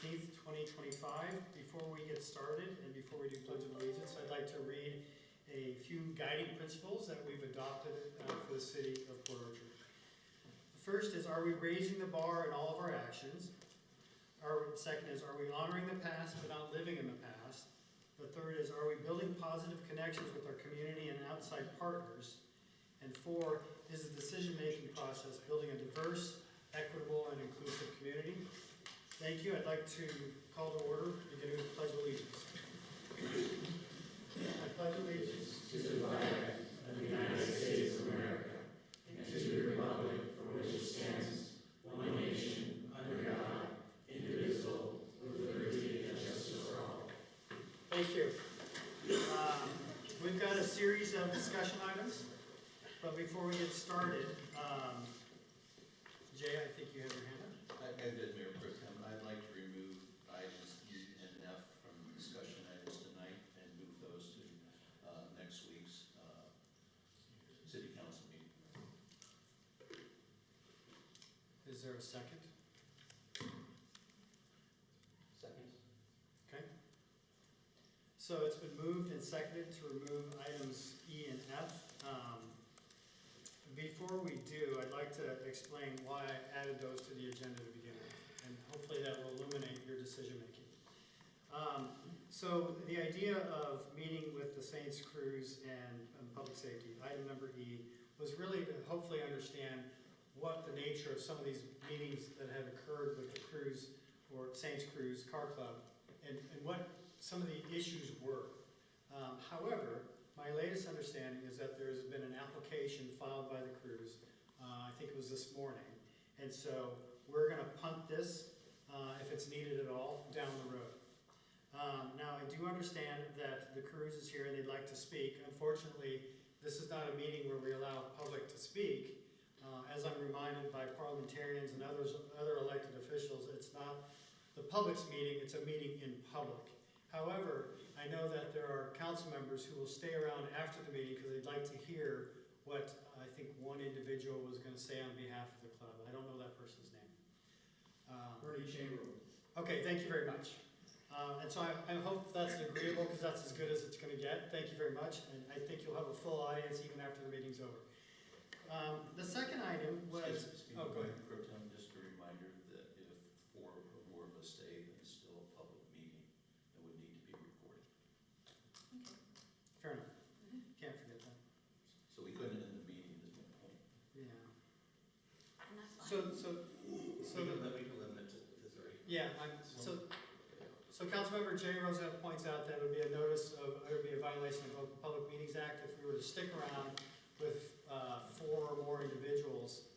19th, 2025. Before we get started and before we do Pledge of Allegiance, I'd like to read a few guiding principles that we've adopted for the city of Port Orchard. The first is, are we raising the bar in all of our actions? Second is, are we honoring the past but not living in the past? The third is, are we building positive connections with our community and outside partners? And four, is the decision-making process building a diverse, equitable, and inclusive community? Thank you. I'd like to call to order, beginning with the Pledge of Allegiance. I pledge allegiance to the flag of the United States of America and to the republic for which it stands, one nation, under God, indivisible, with liberty and justice for all. Thank you. We've got a series of discussion items, but before we get started, Jay, I think you have your hand up. I did, Mayor Pro Tem. I'd like to remove items E and F from discussion items tonight and move those to next week's City Council meeting. Is there a second? Second. Okay. So it's been moved and seconded to remove items E and F. Before we do, I'd like to explain why I added those to the agenda to begin with, and hopefully that will illuminate your decision making. So the idea of meeting with the Saints Crews and Public Safety, item number E, was really to hopefully understand what the nature of some of these meetings that have occurred with the Crews or Saints Crews Car Club and what some of the issues were. However, my latest understanding is that there's been an application filed by the Crews, I think it was this morning, and so we're going to punt this, if it's needed at all, down the road. Now, I do understand that the Crews is here and they'd like to speak. Unfortunately, this is not a meeting where we allow public to speak. As I'm reminded by parliamentarians and other elected officials, it's not the public's meeting, it's a meeting in public. However, I know that there are council members who will stay around after the meeting because they'd like to hear what I think one individual was going to say on behalf of the club. I don't know that person's name. Bernie Chamberlain. Okay, thank you very much. And so I hope that's agreeable because that's as good as it's going to get. Thank you very much. And I think you'll have a full audience even after the meeting's over. The second item was... Go ahead. Pro Tem, just a reminder that if four or more of us stay, then it's still a public meeting. It would need to be recorded. Okay. Fair enough. Can't forget that. So we couldn't end the meeting, is my point. Yeah. And that's fine. We can limit it to 30. Yeah, so Councilmember Jay Rosa points out that it would be a violation of the Public Meetings Act if we were to stick around with four or more individuals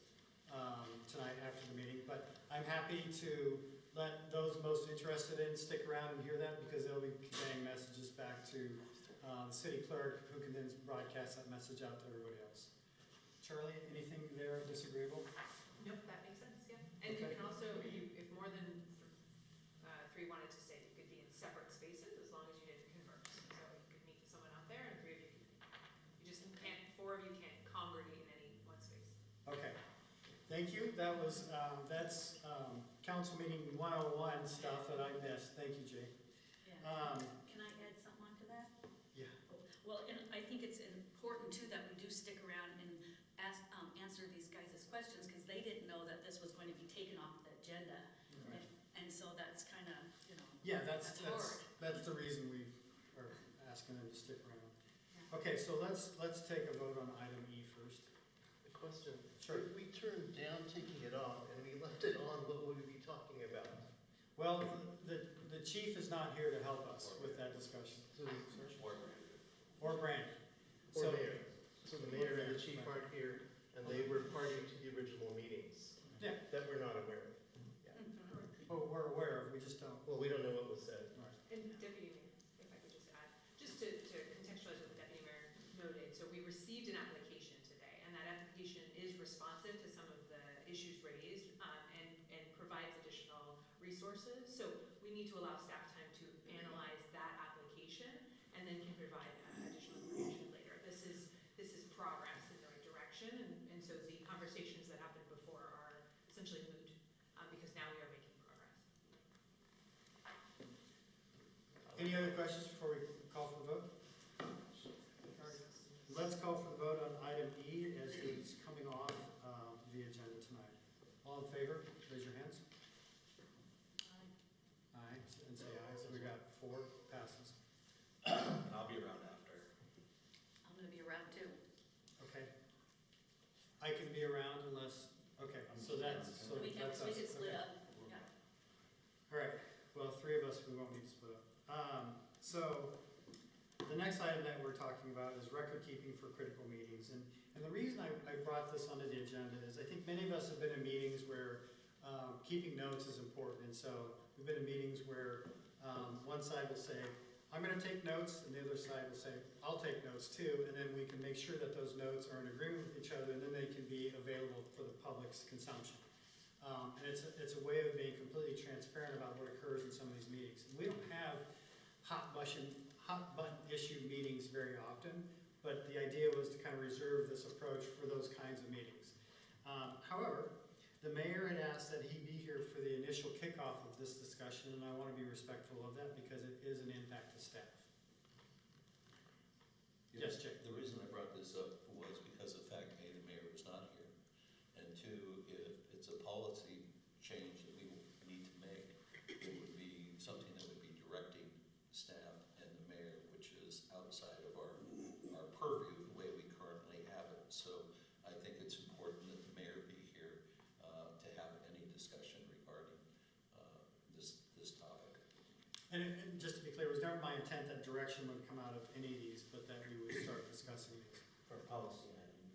tonight after the meeting. But I'm happy to let those most interested in stick around and hear that because they'll be conveying messages back to the city clerk who can then broadcast that message out to everybody else. Charlie, anything there disagreeable? Nope, that makes sense, yeah. And Okay. you can also, if more than three wanted to stay, you could be in separate spaces as long as you didn't converse. So you could meet someone out there and three of you could, four of you can't congregate in any one space. Okay. Thank you. That was, that's council meeting 101 stuff that I missed. Thank you, Jay. Yeah. Can I add something onto that? Yeah. Well, and I think it's important too that we do stick around and answer these guys' questions because they didn't know that this was going to be taken off the agenda. Right. And so that's kind of, Yeah, that's forward. the reason we are asking them to stick around. Yeah. Okay, so let's take a vote on item E first. A question. Sure. If we turned down taking it off and we left it on, what would we be talking about? Well, the chief is not here to help us with that discussion. Or Brandon. Or mayor. So the mayor and the chief aren't here and they were party to the original meetings. Yeah. That we're not aware of. Yeah. Oh, we're aware of, we just don't. Well, we don't know what was said. Right. And Deputy Mayor, if I could just add, just to contextualize what the Deputy Mayor noted, so we received an application today, and that application is responsive to some of the issues raised and provides additional resources. So we need to allow staff time to analyze that application and then can provide additional information later. This is progress in the right direction, and so the conversations that happened before are essentially moot because now we are making progress. So, the next item that we're talking about is record keeping for critical meetings. And the reason I brought this onto the agenda is I think many of us have been in meetings where keeping notes is important. And so we've been in meetings where one side will say, I'm gonna take notes, and the other side will say, I'll take notes too. And then we can make sure that those notes are in agreement with each other, and then they can be available for the public's consumption. And it's a way of being completely transparent about what occurs in some of these meetings. And we don't have hot button issue meetings very often, but the idea was to kind of reserve this approach for those kinds of meetings. However, the mayor had asked that he be here for the initial kickoff of this discussion, and I want to be respectful of that because it is an impact to staff. Yes, Jake. The reason I brought this up was because of the fact, A, the mayor was not here, and two, if it's a policy change that we need to make, it would be something that would be directing staff and the mayor, which is outside of our purview, the way we currently have it. So I think it's important that the mayor be here to have any discussion regarding this topic. And just to be clear, it was never my intent that direction would come out of any of these, but that we would start discussing these. For policy item,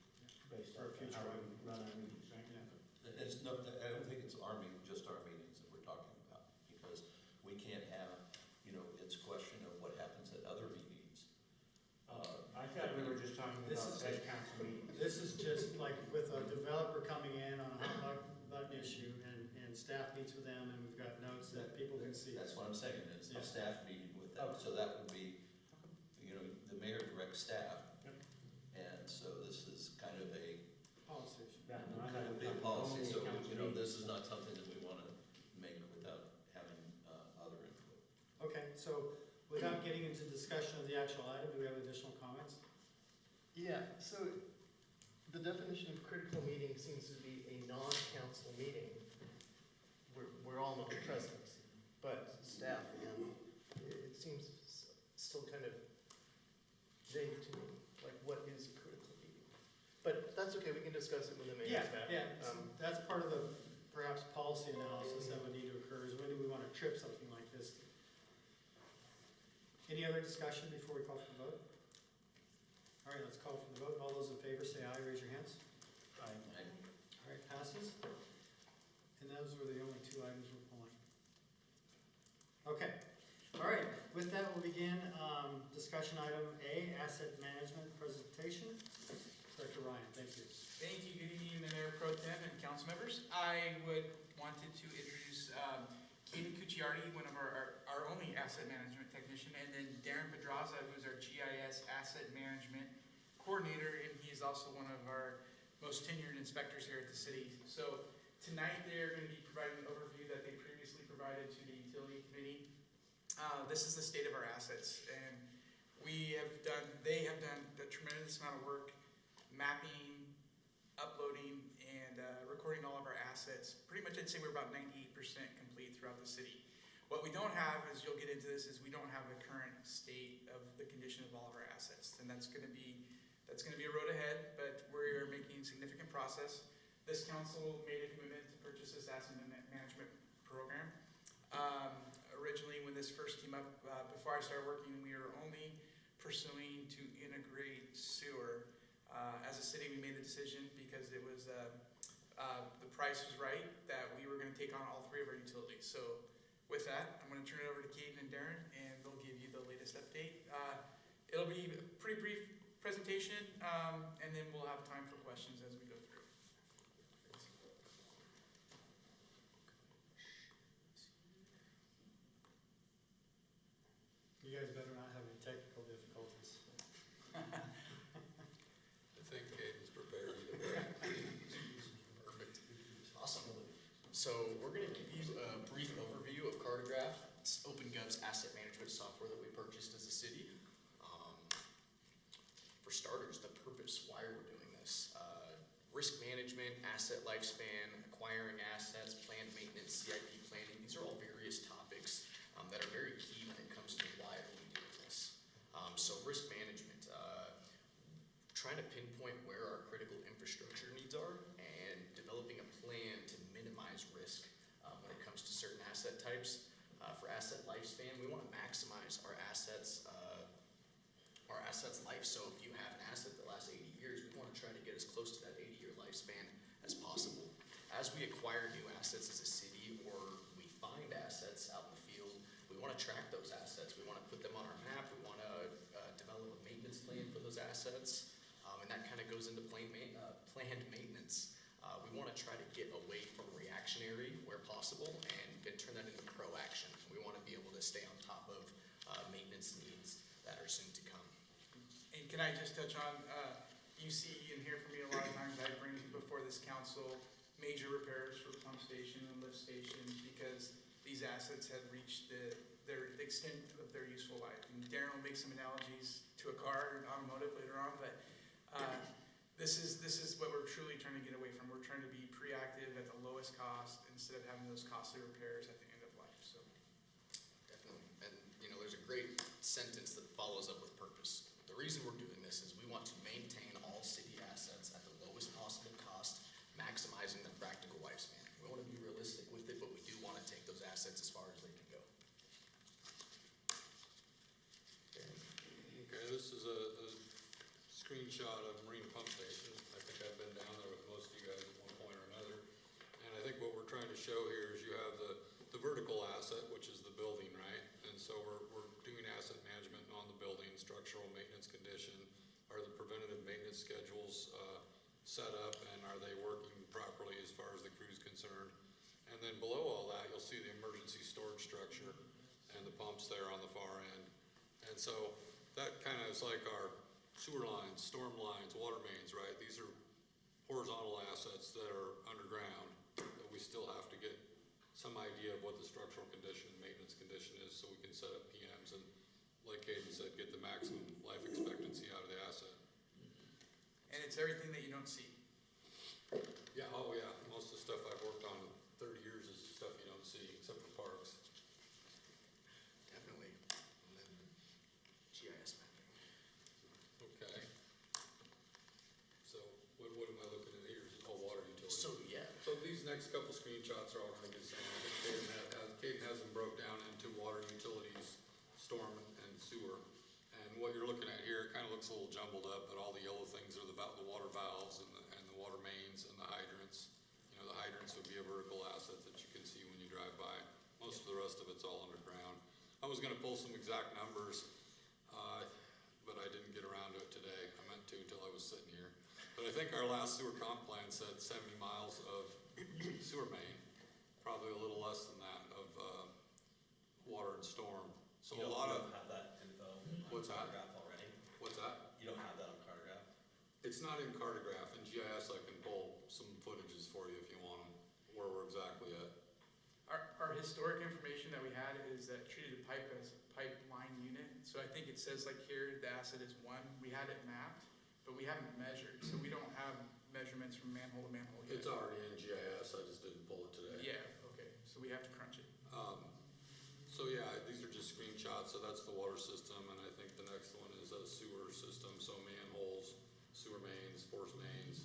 based For on future how item. we run our meetings, right? Yeah. It's no, I don't think it's our meeting, just our meetings that we're talking about, because we can't have, it's a question of what happens at other meetings. I thought we were just talking This about is- best council meetings. This is just like with a developer coming in on a hot button issue, and staff meets with them, and we've got notes that people can see. That's what I'm saying, is Yeah. a staff meeting with them, so that would be, the mayor directs staff. Yep. And so this is kind of a Policy issue. Yeah, no, I thought we were big talking policy, only so, council meetings. this is not something that we want to make without having other input. Okay, so without getting into discussion of the actual item, do we have additional comments? Yeah, so the definition of critical meeting seems to be a non-council meeting. We're all not present, but staff, and it seems still kind of vague to me, like what is a critical meeting? But that's okay, we can discuss it when the mayor's back. Yeah, that's part of the perhaps policy analysis that would need to occur, is when do we want to trip something like this? Any other discussion before we call for the vote? All right, let's call for the vote. All those in favor say aye, raise your hands. I- All right, passes. And those were the only two items we're pulling. Okay, all right, with that, we'll begin discussion item A, asset management presentation. Director Ryan, thank you. Thank you. Good evening, Mayor Pro Tem and council members. I wanted to introduce Katie Cucciardi, one of our only asset management technician, and then Darren Pedraza, who's our GIS asset management coordinator, and he is also one of our most tenured inspectors here at the city. So tonight, they're going to be providing an overview that they previously provided to the utility committee. This is the state of our assets, and they have done a tremendous amount of work mapping, uploading, and recording all of our assets. Pretty much I'd say we're about 98% complete throughout the city. What we don't have, as you'll get into this, is we don't have the current state of the condition of all of our assets, and that's going to be a road ahead, but we're making significant progress. This council made a commitment to purchase this asset management program. Originally, when this first came up, before I started working, we were only pursuing to integrate sewer. As a city, we made the decision because it was the price was right that we were going to take on all three of our utilities. So with that, I'm going to turn it over to Kate and Darren, and they'll give you the latest update. It'll be a pretty brief presentation, and then we'll have time for questions as we go through. You guys better not have any technical difficulties. I think Caden's prepared either way. Perfect. Awesome. So we're going to give you a brief overview of Cartograph. It's OpenGov's asset management software that we purchased as a city. For starters, the purpose, why we're doing this. Risk management, asset lifespan, acquiring assets, planned maintenance, CIP planning. These are all various topics that are very key when it comes to why are we doing this. So risk management, trying to pinpoint where our critical infrastructure needs are and developing a plan to minimize risk when it comes to certain asset types. For asset lifespan. We want to maximize our assets' life. So if you have an asset that lasts 80 years, we want to try to get as close to that 80-year lifespan as possible. As we acquire new assets as a city, or we find assets out in the field, we want to track those assets. We want to put them on our map. We want to develop a maintenance plan for those assets, and that kind of goes into planned maintenance. We want to try to get away from reactionary where possible and turn that into proaction. We want to be able to stay on top of maintenance needs that are soon to come. And can I just touch on, you see and hear from me a lot of times, I bring before this council major repairs for the pump station and lift stations because these assets had reached the extent of their useful life. And Darren will make some analogies to a car and automotive later on, but this is what we're truly trying to get away from. We're trying to be proactive at the lowest cost instead of having those costly repairs at the end of life. So Definitely. And, there's a great sentence that follows up with purpose. The reason we're doing this is we want to maintain all city assets at the lowest possible cost, maximizing their practical lifespan. We want to be realistic with it, but we do want to take those assets as far as they can go. Okay, this is a screenshot of Marine Pump Station. I think I've been down there with most of you guys at one point or another. And I think what we're trying to show here is you have the vertical asset, which is the building, right? And so we're doing asset management on the building, structural maintenance condition. Are the preventative maintenance schedules set up, and are they working properly as far as the crew's concerned? And then below all that, you'll see the emergency storage structure and the pumps there on the far end. And so that kind of is like our sewer lines, storm lines, water mains, right? These are horizontal assets that are underground, but we still have to get some idea of what the structural condition, maintenance condition is, so we can set up PMs and, like Caden said, get the maximum life expectancy out of the asset. and it's everything that you don't see. Yeah, oh yeah, most of the stuff I've worked on in 30 years is stuff you don't see, except for parks. Definitely. And then GIS mapping. Okay. So what am I looking at here? Oh, water utilities. So, yeah. So these next couple screenshots are all gonna be the same. I think Caden has them broke down into water utilities, storm, and sewer. And what you're looking at here, it kinda looks a little jumbled up, but all the yellow things are the water valves and the water mains and the hydrants. The hydrants would be a vertical asset that you can see when you drive by. Most of the rest of it's all underground. I was gonna pull some exact numbers, but I didn't get around to it today. I meant to till I was sitting here. But I think our last sewer comp plan said 70 miles of sewer main, probably a little less than that of water and storm. So You a lot of, don't have that info on What's that? Cartograph already? what's that? You don't have that on Cartograph? It's not in Cartograph. In GIS, I can pull some footages for you if you want them, where we're exactly at. Our historic information that we had is that treated pipe as a pipeline unit. So I think it says like here, the asset is 1. We had it mapped, but we haven't measured. So we don't have measurements from manhole to manhole yet. It's already in GIS, I just didn't pull it today. Yeah, okay. So we have to crunch it. So yeah, these are just screenshots, so that's the water system, and I think the next one is a sewer system, so manholes, sewer mains, force mains,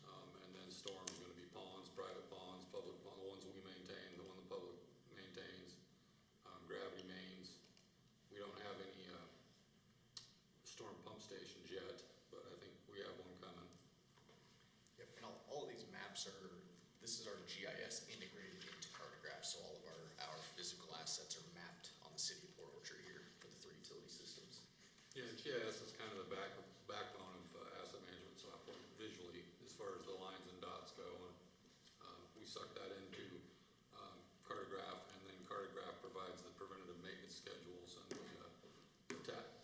and then storm is gonna be ponds, private ponds, public ponds, the ones we maintain, the one the public maintains, gravity mains. We don't have any, storm pump stations yet, but I think we have one coming. Yep, and all of these maps this is our GIS integrated into Cartograph, so all of our physical assets are mapped on the city of Port Orchard here for the 3 utility systems. Yeah, GIS is kind of the backbone of asset management software visually, as far as the lines and dots go. And we suck that into Cartograph, and then Cartograph provides the preventative maintenance schedules, and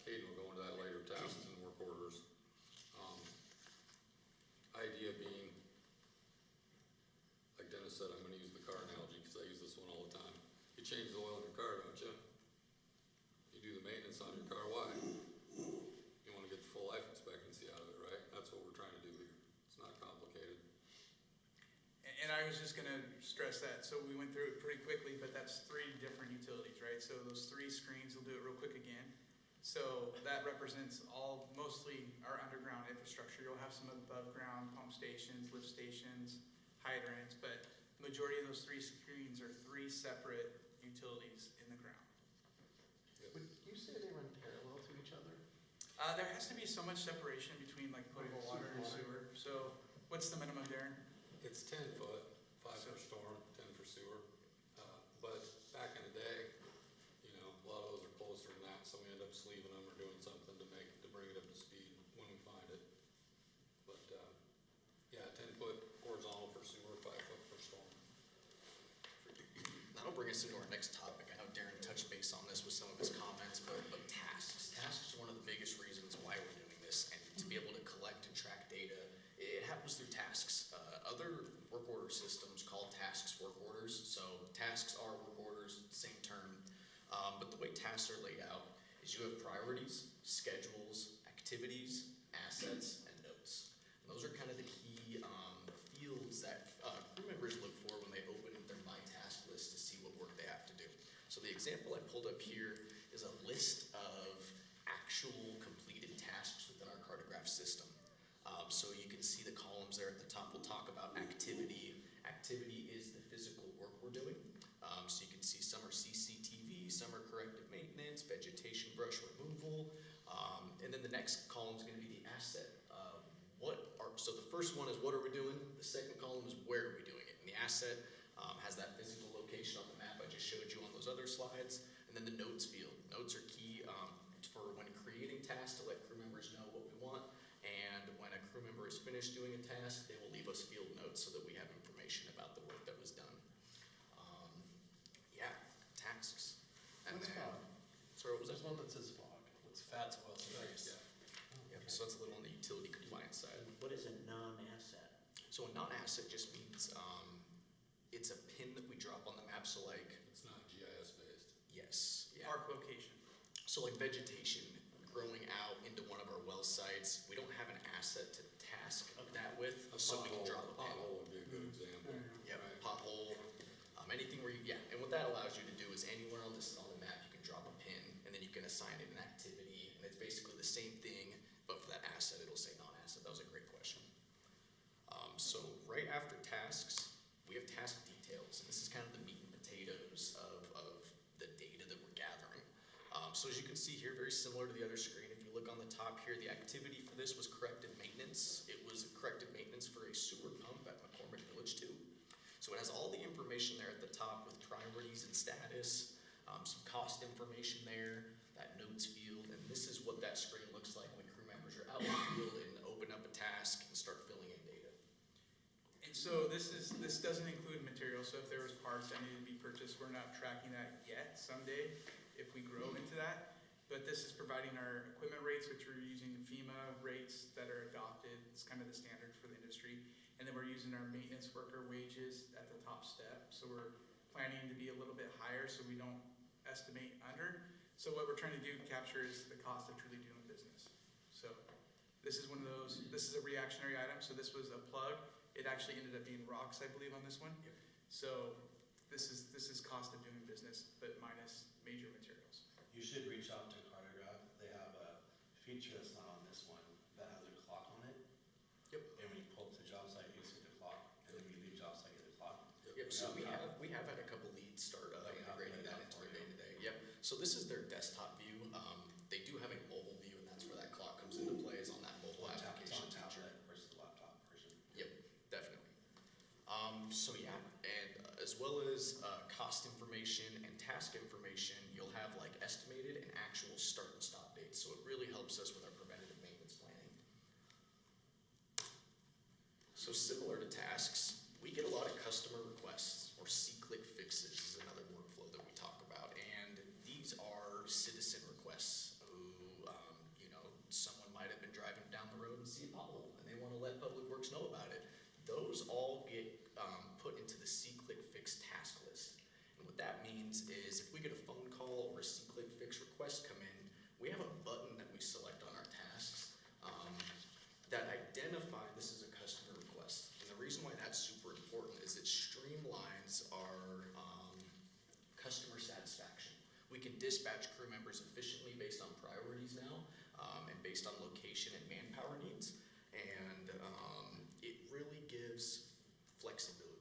Caden will go into that later, tasks and work orders. Idea being, like Dennis said, I'm gonna use the car analogy because I use this one all the time. You change the oil in your car, don't you? You do the maintenance on your car, why? You wanna get the full life expectancy out of it, right? That's what we're trying to do here. It's not complicated. And I was just gonna stress that. So we went through it pretty quickly, but that's 3 different utilities, right? So those 3 screens, we'll do it real quick again. So that represents mostly our underground infrastructure. You'll have some above ground pump stations, lift stations, hydrants, but majority of those 3 screens are 3 separate utilities in the ground. There has to be so much separation between like potable water and sewer, so what's the minimum, Darren? It's 10 foot, 5 for storm, 10 for sewer. But back in the day, you know, a lot of those are closer than that, so we end up sleeving them or doing something to bring it up to speed when we find it. But, yeah, 10 foot horizontal for sewer, 5 foot for storm. That'll bring us into our next topic. I know Darren touched base on this with some of his comments, but tasks. Tasks are one of the biggest reasons why we're doing this, and to be able to collect and track data, it happens through tasks. Other work order systems call tasks work orders, so tasks are work orders, same term. But the way tasks are laid out is you have priorities, schedules, activities, assets, and notes. And those are kind of the key fields that crew members look for when they open their My Task list to see what work they have to do. So the example I pulled up here is a list of actual completed tasks within our Cartograph system. So you can see the columns there at the top. We'll talk about activity. Activity is the physical work we're doing. So you can see some are CCTV, some are corrective maintenance, vegetation brush removal. And then the next column is going to be the asset. So the first one is what are we doing? The second column is where are we doing it? And the asset has that physical location on the map I just showed you on those other slides. And then the notes field. Notes are key for when creating tasks to let crew members know what we want. And when a crew member is finished doing a task, they will leave us field notes so that we have information about the work that was done. Yeah, tasks. And What's then, FOG? sorry, what was that? There's one that says FOG. What's FATS, Wilson? Yep, so that's a little on the utility compliance side. What is a non-asset? So a non-asset just means it's a pin that we drop on the map. So like, It's not GIS based. yes, yeah. Park location. So like vegetation growing out into one of our well sites, we don't have an asset to task that with, so we can drop a pin. Pothole would be a good example. Yep, right? pothole, anything where you, yeah, and what that allows you to do is anywhere on this, on the map, you can drop a pin, and then you can assign it an activity, and it's basically the same thing, but for that asset, it'll say non-asset. That was a great question. So right after tasks, we have task details, and this is kind of the meat and potatoes of the data that we're gathering. So as you can see here, very similar to the other screen, if you look on the top here, the activity for this was corrective maintenance. It was corrective maintenance for a sewer pump at McCormick Village 2. So it has all the information there at the top with priorities and status, some cost information there, that notes field, and this is what that screen looks like when crew members are out in the field and open up a task and start filling in data. And so this doesn't include materials, so if there was parts that needed to be purchased, we're not tracking that yet. Someday, if we grow into that. But this is providing our equipment rates, which we're using FEMA rates that are adopted. It's kind of the standard for the industry. And then we're using our maintenance worker wages at the top step. So we're planning to be a little bit higher so we don't estimate under. So what we're trying to do, capture, is the cost of truly doing business. So this is one of those, this is a reactionary item. So this was a plug. It actually ended up being rocks, I believe, on this one. Yep. So this is cost of doing business, but minus major materials. You should reach out to Cartograph. They have a feature that's not on this one that has a clock on it. Yep. And when you pull up to the job site, you see the clock, and then when you leave job site, you get the clock. Yep, so we have had a couple leads start integrating that into their day-to-day. Yep, so this is their desktop view. They do have a mobile view, and that's where that clock comes into play, is on that mobile It's application on feature. tablet versus laptop version. Yep, definitely. So yeah, and as well as cost information and task information, you'll have like estimated and actual start and stop dates. So it really helps us with our preventative maintenance planning. So similar to tasks, we get a lot of customer requests, or see-click fixes is another workflow that we talk about. And these are citizen requests who, someone might have been driving down the road and see a pothole, and they want to let Public Works know about it. Those all get put into the see-click fix task list. And what that means is if we get a phone call or a see-click fix request come in, we have a button that we select on our tasks that identify this is a customer request. And the reason why that's super important is it streamlines our customer satisfaction. We can dispatch crew members efficiently based on priorities now, and based on location and manpower needs. And it really gives flexibility.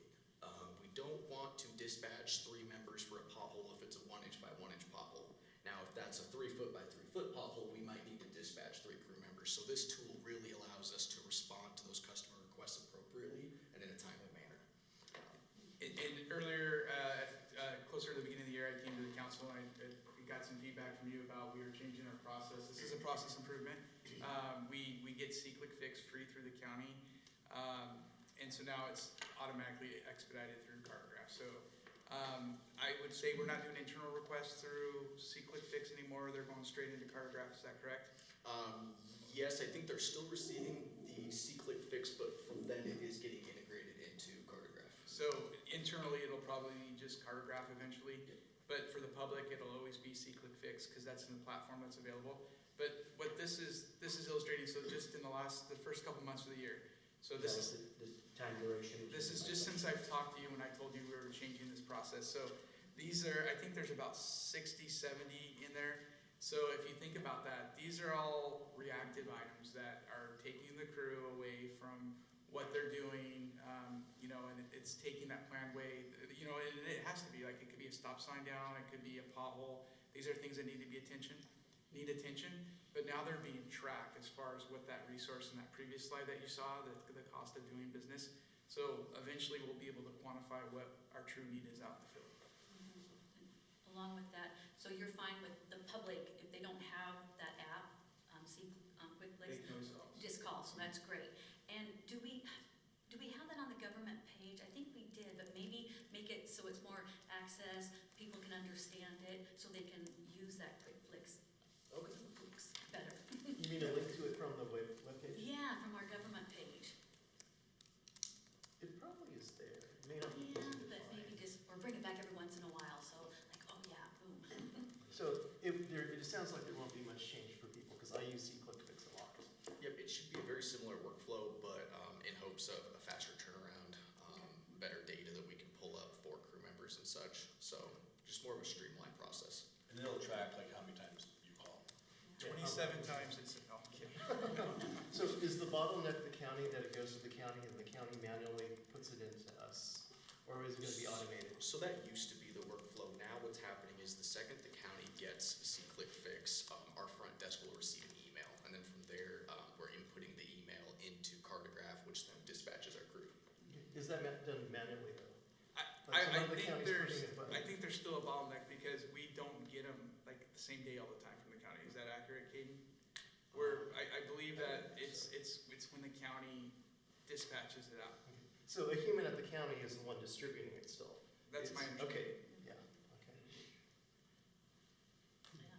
We don't want to dispatch 3 members for a pothole if it's a 1 inch by 1 inch pothole. Now, if that's a 3 foot by 3 foot pothole, we might need to dispatch 3 crew members. So this tool really allows us to respond to those customer requests appropriately and in a timely manner. And earlier, closer to the beginning of the year, I came to the council and I got some feedback from you about we were changing our process. This is a process improvement. We get C-Click Fix free through the county. And so now it's automatically expedited through Cartograph. So I would say we're not doing internal requests through C-Click Fix anymore. They're going straight into Cartograph. Is that correct? Yes, I think they're still receiving the C-Click Fix, but from then it is getting integrated into Cartograph. So internally, it'll probably be just Cartograph eventually. But for the public, it'll always be C-Click Fix because that's in the platform that's available. But what this is illustrating, so just in the first couple months of the year. So this is The time duration. This is just since I've talked to you when I told you we were changing this process. So these are, I think there's about 60, 70 in there. So if you think about that, these are all reactive items that are taking the crew away from what they're doing, and it's taking that planned way, and it has to be, like, it could be a stop sign down, it could be a pothole. These are things that need attention, but now they're being tracked as far as what that resource in that previous slide that you saw, the cost of doing business. So eventually we'll be able to quantify what our true need is out in the field. Along with that, so you're fine with the public, if they don't have that app, Quick Fix, Make noise calls. just call, so that's great. And do we have that on the government page? I think we did, but maybe make it so it's more access, people can understand it, so they can use that Quick Fix better. You mean a link to it from the webpage? Yeah, from our government page. It probably is there. It may not be Yeah, easy to but find. maybe or bring it back every once in a while, so like, oh yeah, boom. So it sounds like there won't be much change for people, because I use C-Click Fix a lot. Yep, it should be a very similar workflow, but in hopes of a faster turnaround, better data that we can pull up for crew members and such. So just more of a streamlined process. And it'll track like how many times you call. 27 times it's, no, I'm kidding. So is the bottleneck the county, that it goes to the county and the county manually puts it into us? Or is it going to be automated? So that used to be the workflow. Now what's happening is the second the county gets C-Click Fix, our front desk will receive an email. And then from there, we're inputting the email into Cartograph, which then dispatches our crew. Is that done manually though? I Like some other think counties there's, putting it, but- I think there's still a bottleneck because we don't get them like the same day all the time from the county. Is that accurate, Caden? Where I believe that it's when the county dispatches it out. So a human at the county is the one distributing it still? That's my understanding. Okay, yeah, okay. Yeah.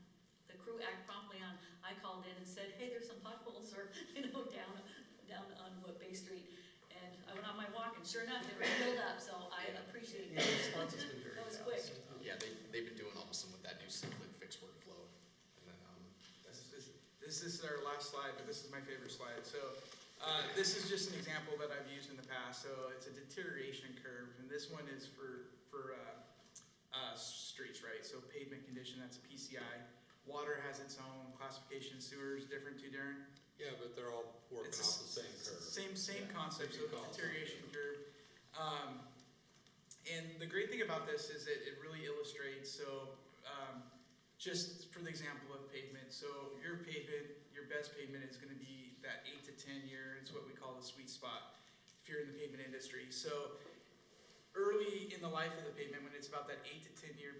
The crew act promptly on, I called in and said, hey, there's some potholes or, down on Bay Street. And I went on my walk and sure enough, they were filled up, so I appreciate Yeah, that. the response has been very That was fast. quick. Yeah, they've been doing awesome with that new C-Click Fix workflow. And then, This is our last slide, but this is my favorite slide. So this is just an example that I've used in the past. So it's a deterioration curve, and this one is for streets, right? So pavement condition, that's a PCI. Water has its own classification. Sewers different too, Darren? Yeah, but they're all working It's off the same curve. Same Yeah, concept, so same concept. deterioration curve. And the great thing about this is that it really illustrates, so just for the example of pavement, so your best pavement is gonna be that 8 to 10 year, it's what we call the sweet spot, if you're in the pavement industry. So early in the life of the pavement, when it's about that 8 to 10 year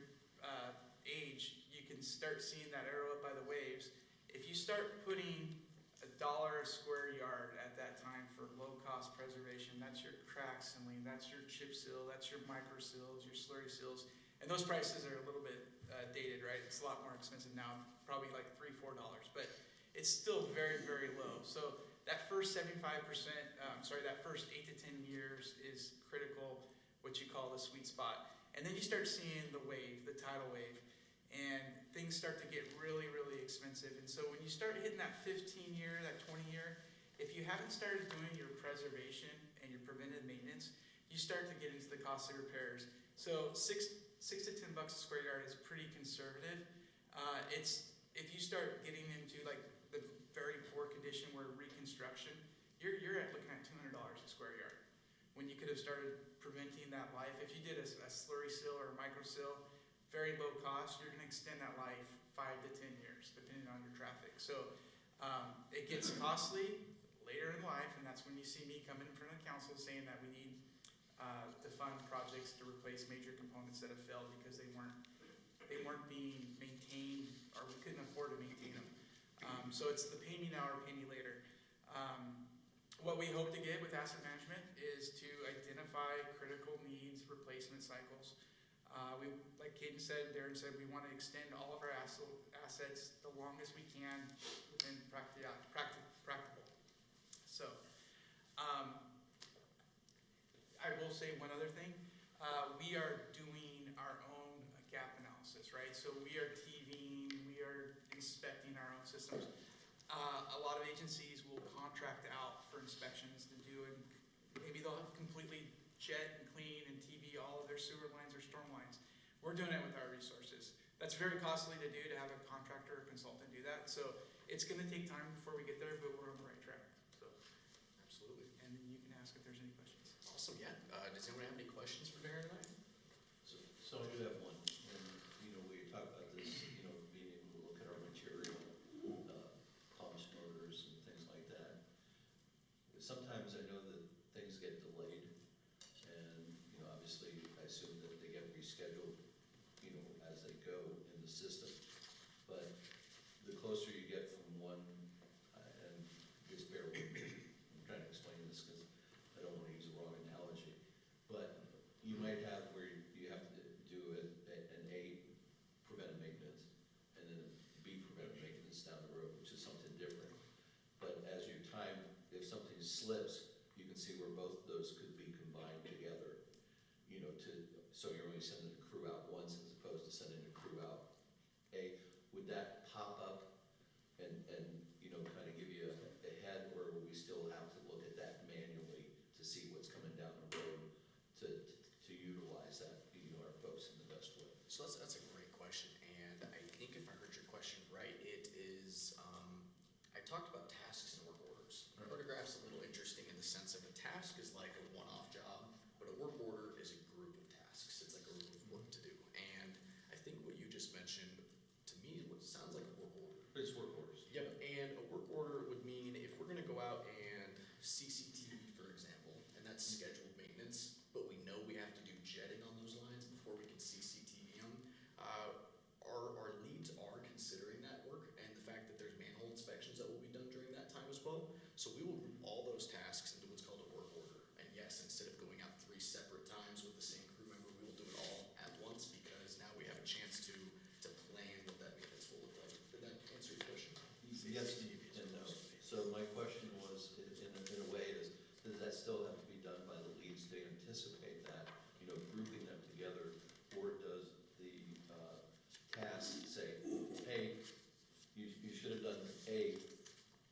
age, you can start seeing that arrow up by the waves. If you start putting $1 a square yard at that time for low-cost preservation, that's your crack sealing, that's your chip seal, that's your micro seals, your slurry seals, and those prices are a little bit dated, right? It's a lot more expensive now, probably like $3, $4, but it's still very, very low. So that first 75%, that first 8 to 10 years is critical, what you call the sweet spot. And then you start seeing the wave, the tidal wave, and things start to get really, really expensive. And so when you start hitting that 15 year, that 20 year, if you haven't started doing your preservation and your preventive maintenance, you start to get into the costly repairs. So $6 to $10 a square yard is pretty conservative. If you start getting into like the very poor condition where reconstruction, you're looking at $200 a square yard. When you could have started preventing that life, if you did a slurry seal or a micro seal, very low cost, you're going to extend that life 5 to 10 years, depending on your traffic. So It gets costly later in life, and that's when you see me come in front of the council saying that we need to fund projects to replace major components that have failed because they weren't being maintained, or we couldn't afford to maintain them. So it's the pay me now or pay me later. What we hope to get with asset management is to identify critical needs, replacement cycles. Like Caden said, Darren said, we want to extend all of our assets the longest we can within practical. So, I will say one other thing. We are doing our own gap analysis, right? So we are TVing, we are inspecting our own systems. A lot of agencies will contract out for inspections to do, and maybe they'll completely jet and clean and TV all of their sewer lines or storm lines. We're doing it with our resources. That's very costly to do, to have a contractor or consultant do that. So it's going to take time before we get there, but we're on the right track. So, Absolutely. and you can ask if there's any questions. Awesome, yeah. Does anyone have any questions for Darren tonight? So I do have one, and, we talk about this, being able to look at our material, pumps, motors, and things like that. Sometimes I know that things get delayed, and, obviously, I assume that they get rescheduled, as they go in the system. But the closer you get from one, and just bear with me, I'm trying to explain this because I don't want to use the wrong analogy, but you might have where you have to do an A, preventive maintenance, and then a B, preventive maintenance down the road, which is something different. But as your time, if something slips, you can see where both of those could be combined together, so you're only sending a crew out once as opposed to sending a crew out A. Would that pop up and kind of give you a head, or will we still have to look at that manually to see what's coming down the road to utilize that, our folks in the best way? So that's a great question, and I think if I heard your question right, it is, I talked about tasks and work orders. Right. Protograph's a little interesting in the sense of a task is like a one-off job, but a work order is a group of tasks. It's like a group of work to do. And I think what you just mentioned, to me, what sounds like a work order. It's work orders. Yep, and a work order would mean if we're gonna go out and CCTV, for example, and that's scheduled maintenance, but we know we have to do jetting on those lines before we can CCTV them, our leads are considering that work, and the fact that there's manhole inspections that will be done during that time as well. So we will group all those tasks into what's called a work order. And yes, instead of going out 3 separate times with the same crew member, we will do it all at once, because now we have a chance to plan what that maintenance will look like. Did that answer your question? Yes and no. So my question was, in a way, does that still have to be done by the leads to anticipate that, grouping them together, or does the task say, hey, you should have done A,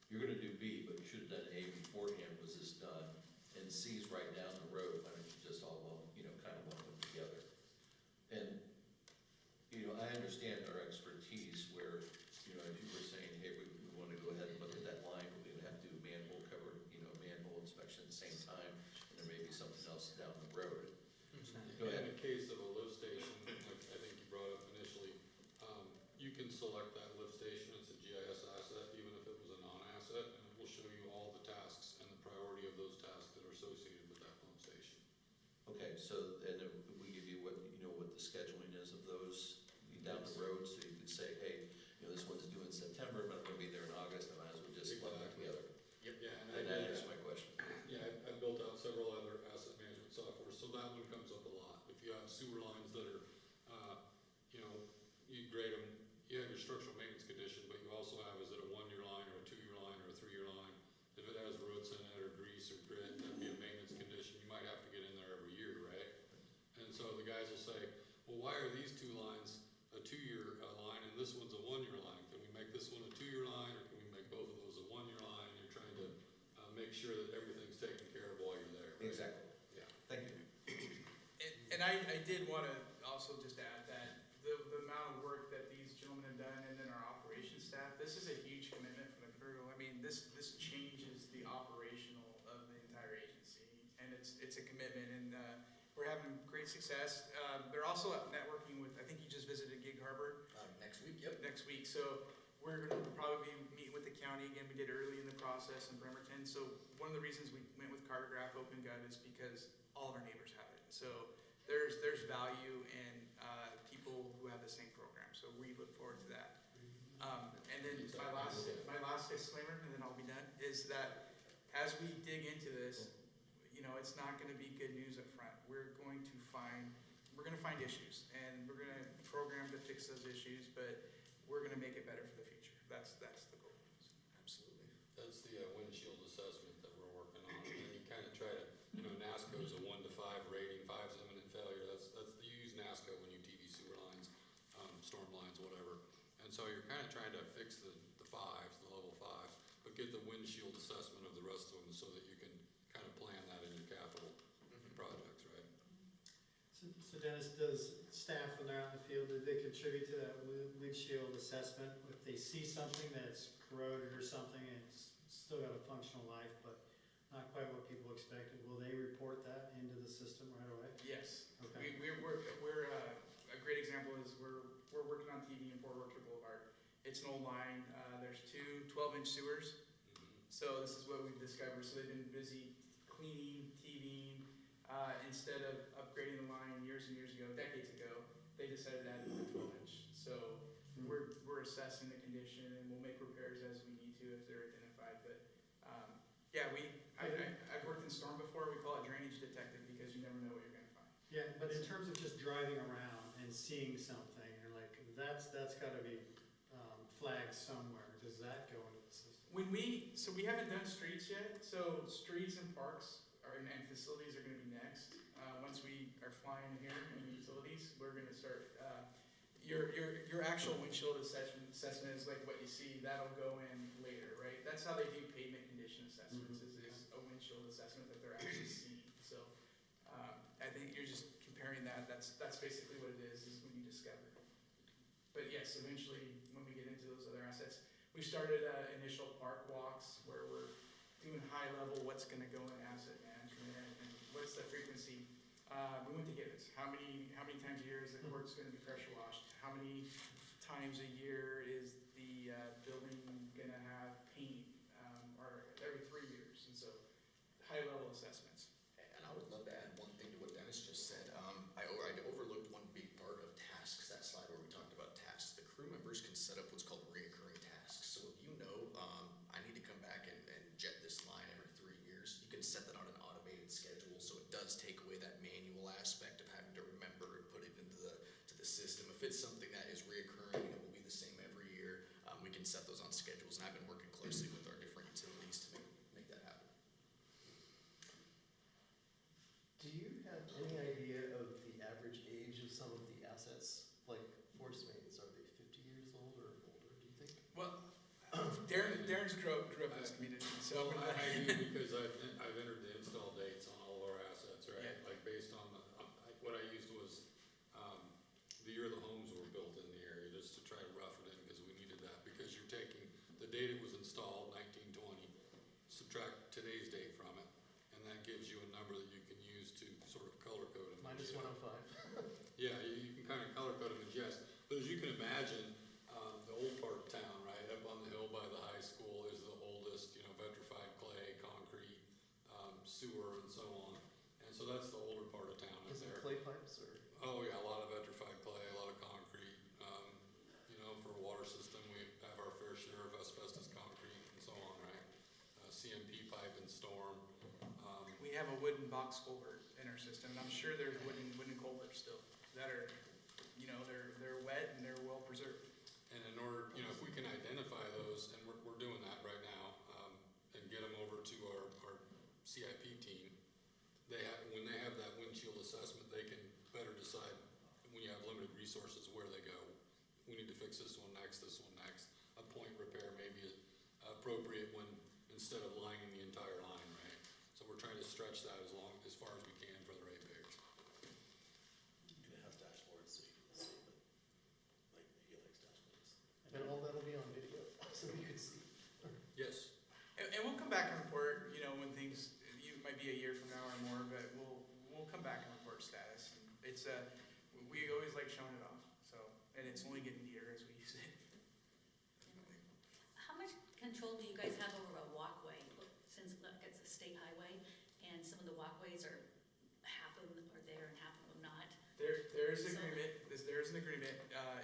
you're going to do B, but you should have done A beforehand, was this done? And C's right down the road, why don't you just all kind of lump them together? And, I understand our expertise where, as you were saying, hey, we want to go ahead and look at that line, but we would have to do manhole cover, manhole inspection at the same time, and there may be something else down the road. Go ahead. In the case of a lift station, like I think you brought up initially, you can select that lift station. It's a GIS asset, even if it was a non-asset, and it will show you all the tasks and the priority of those tasks that are associated with that pump station. Okay, so, and then we give you what the scheduling is of those down the road, so you could say, hey, this one's due in September, but I'm gonna be there in August, I might as well just lump it together. Yep. Yeah, and And that answers my question. Yeah, I've built out several other asset management software, so that one comes up a lot. If you have sewer lines that are, you grade them, you have your structural maintenance condition, but you also have, is it a 1-year line or a 2-year line or a 3-year line? If it has roots in it or grease or grit, that'd be a maintenance condition. You might have to get in there every year, right? And so the guys will say, well, why are these 2 lines a 2-year line and this one's a 1-year line? Can we make this one a 2-year line, or can we make both of those a 1-year line? And you're trying to make sure that everything's taken care of while you're there, right? Exactly. Yeah. Thank you. And I did want to also just add that the amount of work that these gentlemen have done, and then our operations staff, this is a huge commitment from the crew. I mean, this changes the operational of the entire agency, and it's a commitment, and we're having great success. They're also out networking with, I think you just visited Gig Harbor. Next week, yep. Next week, so we're going to probably be meeting with the county County, again, we did early in the process in Bremerton. So one of the reasons we went with Cartograph Open Gov is because all of our neighbors have it. So there's value in people who have the same program. So we look forward to that. And then my last disclaimer, and then I'll be done, is that as we dig into this, it's not going to be good news up front. We're going to find issues, and we're going to program to fix those issues, but we're going to make it better for the future. That's the goal. Absolutely. That's the windshield assessment that we're working on. And then you kind of try to, NASCO is a 1 to 5 rating, 5 is imminent failure. You use NASCO when you TV sewer lines, storm lines, whatever. And so you're kind of trying to fix the 5s, the level 5s, but get the windshield assessment of the rest of them so that you can kind of plan that in your capital projects, right? So Dennis, does staff, when they're out in the field, do they contribute to that windshield assessment? If they see something that's corroded or something, and it's still got a functional life, but not quite what people expected, will they report that into the system right away? Yes. Okay. We're a great example is we're working on TV in Port Orchard Boulevard. It's an old line. There's two 12-inch sewers. So this is what we've discovered. So they've been busy cleaning, TVing. Instead of upgrading the line years and years ago, decades ago, they decided to add a 12-inch. So we're assessing the condition, and we'll make repairs as we need to if they're identified. But yeah, I've worked in storm before. We call it drainage detective because you never know what you're going to find. Yeah, but in terms of just driving around and seeing something, you're like, that's got to be flagged somewhere. Does that go into the system? So we haven't done streets yet. So streets and parks and facilities are going to be next. Once we are flying here in utilities, we're going to start. Your actual windshield assessment is like what you see. That'll go in later, right? That's how they do pavement condition assessments. Is a windshield assessment that they're actually seeing. So I think you're just comparing that. That's basically what it is when you discover. But yes, eventually when we get into those other assets, we started initial park walks where we're doing high level what's going to go in asset management and what's the frequency. We went to Gibbons. How many times a year is the court's going to be pressure washed? How many times a year is the building going to have paint? Or every 3 years? And so high level assessments. And I would love to add one thing to what Dennis just said. I overlooked one big part of tasks, that slide where we talked about tasks. The crew members can set up what's called reoccurring tasks. So if I need to come back and jet this line every 3 years, you can set that on an automated schedule, so it does take away that manual aspect of having to remember and put it into the system. If it's something that is reoccurring and it will be the same every year, we can set those on schedules, and I've been working closely with our different utilities to make that happen. Do you have any idea of the average age of some of the assets, like force mains? Are they 50 years old or older, do you think? Well, Darren's grew up in this community, so Well, I do because I've entered the install dates on all of our assets, right? Yeah. Like based on what I used was the year the homes were built in the area, just to try to rough it in because we needed that. Because you're taking the date it was installed, 1920, subtract today's date from it, and that gives you a number that you can use to sort of color code them. Minus 105. Yeah, you can kind of color code them as yes. But as you can imagine, the old part of town, right, up on the hill by the high school is the oldest, vitrified clay, concrete, sewer, and so on. And so that's the older part of town up Is it there. clay pipes or? Oh, yeah, a lot of vitrified clay, a lot of concrete. For a water system, we have our fair share of asbestos concrete and so on, right? CMP pipe and storm. we have a wooden box culvert in our system, and I'm sure there's wooden culverts still that are, they're wet and they're well preserved. And in order, if we can identify those, and we're doing that right now, and get them over to our CIP team, when they have that windshield assessment, they can better decide when you have limited resources where they go. We need to fix this one next. A point repair may be appropriate when instead of lining the entire line, right? So we're trying to stretch that as far as we can for the ratepayers. You can have dashboards so you can see, but like Helix dashboards. And all that'll be on video, so we could see. Yes. And we'll come back and report, when things, might be a year from now or more, but we'll come back and report status. And it's we always like showing it off, so, and it's only getting neater as we use it. How much control control do you guys have over a walkway? Since look, it's a state highway, and some of the walkways are, half of them are there and half of them not. There is an So- agreement, there is an agreement,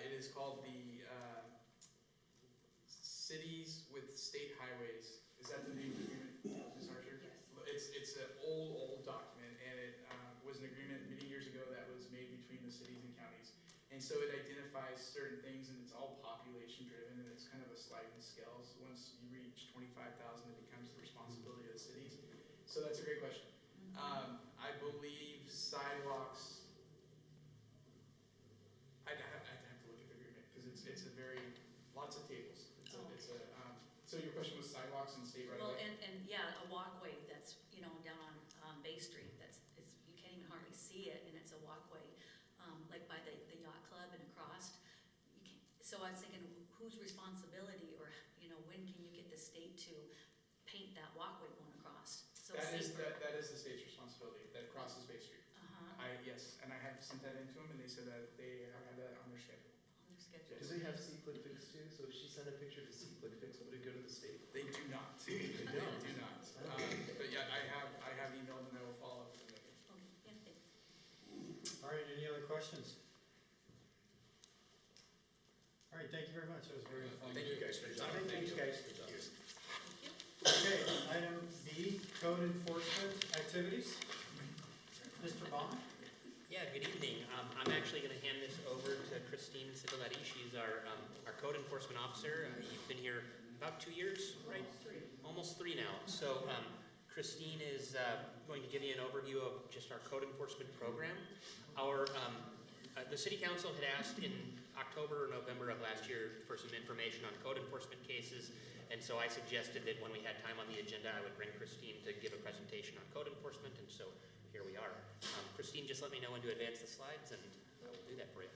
it is called the, Cities with State Highways. Is that the name of the agreement, Ms. Archer? Yes. It's an old document, and it, was an agreement many years ago that was made between the cities and counties. And so it identifies certain things, and it's all population driven, and it's kind of a sliding scales. Once you reach 25,000, it becomes the responsibility of the cities. So that's a great question. I believe sidewalks, I'd have to look at the agreement, because it's a very, lots of tables. So your question was sidewalks and state right Well, away? and yeah, a walkway that's, you know, down on Bay Street, you can't even hardly see it, and it's a walkway, like by the yacht club and across. So I was thinking, whose responsibility, or, you know, when can you get the state to paint that walkway going across? So That is safer. the state's responsibility, that crosses Bay Street. Yes, and I have sent that into them, and they said that they have that on their schedule. On their schedule. Do they have C-Click Fix too? So if she sent a picture to C-Click Fix, would it go to the state? They do not. They do not. But yeah, I have emailed, and I will follow up with them. Okay, yeah, thanks. All right, any other questions? All right, thank you very much, that was very informative. Thank you guys for your time. Thanks, guys. Good job. Thank you. Okay, item B, code enforcement activities. Mr. Bond? Yeah, good evening. I'm actually going to hand this over to Christine Civiletti. She's our code enforcement officer. You've been here about 2 years, right? Almost three now. So Christine is going to give you an overview of just our code enforcement program. The City Council had asked in October or November of last year for some information on code enforcement cases, and so I suggested that when we had time on the agenda, I would bring Christine to give a presentation on code enforcement, and so here we are. Christine, just let me know when to advance the slides, and I will do that for you.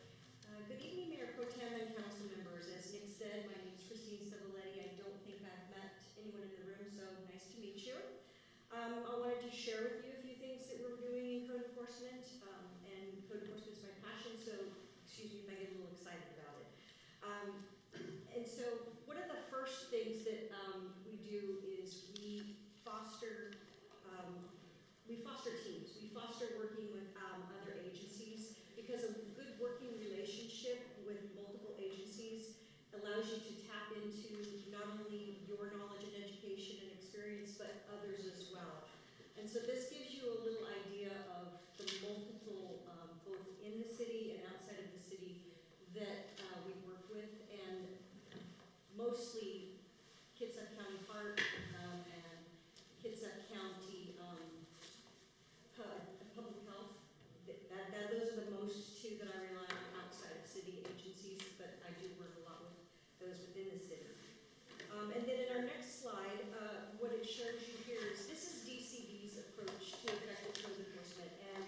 Good evening, Mayor Pro Tem and council members. As Nick said, my name is Christine Civiletti. I don't think I've met anyone in the room, so nice to meet you. I wanted to share with you a few things that we're doing in code enforcement, and code enforcement is my passion, so excuse me if I get a little excited about it. And so one of the first things that we do is we foster teams. We foster working with other agencies, because a good working relationship with multiple agencies allows you to tap into not only your knowledge and education and experience, but others as well. And so this gives you a little idea of the multiple, both in the city and outside of the city, that we work with, and mostly Kitsap County Park and Kitsap County Public Health. Those are the most two that I rely on outside of city agencies, but I do work a lot with those within the city. And then in our next slide, what it shows you here is, this is DCD's approach to effective code enforcement. And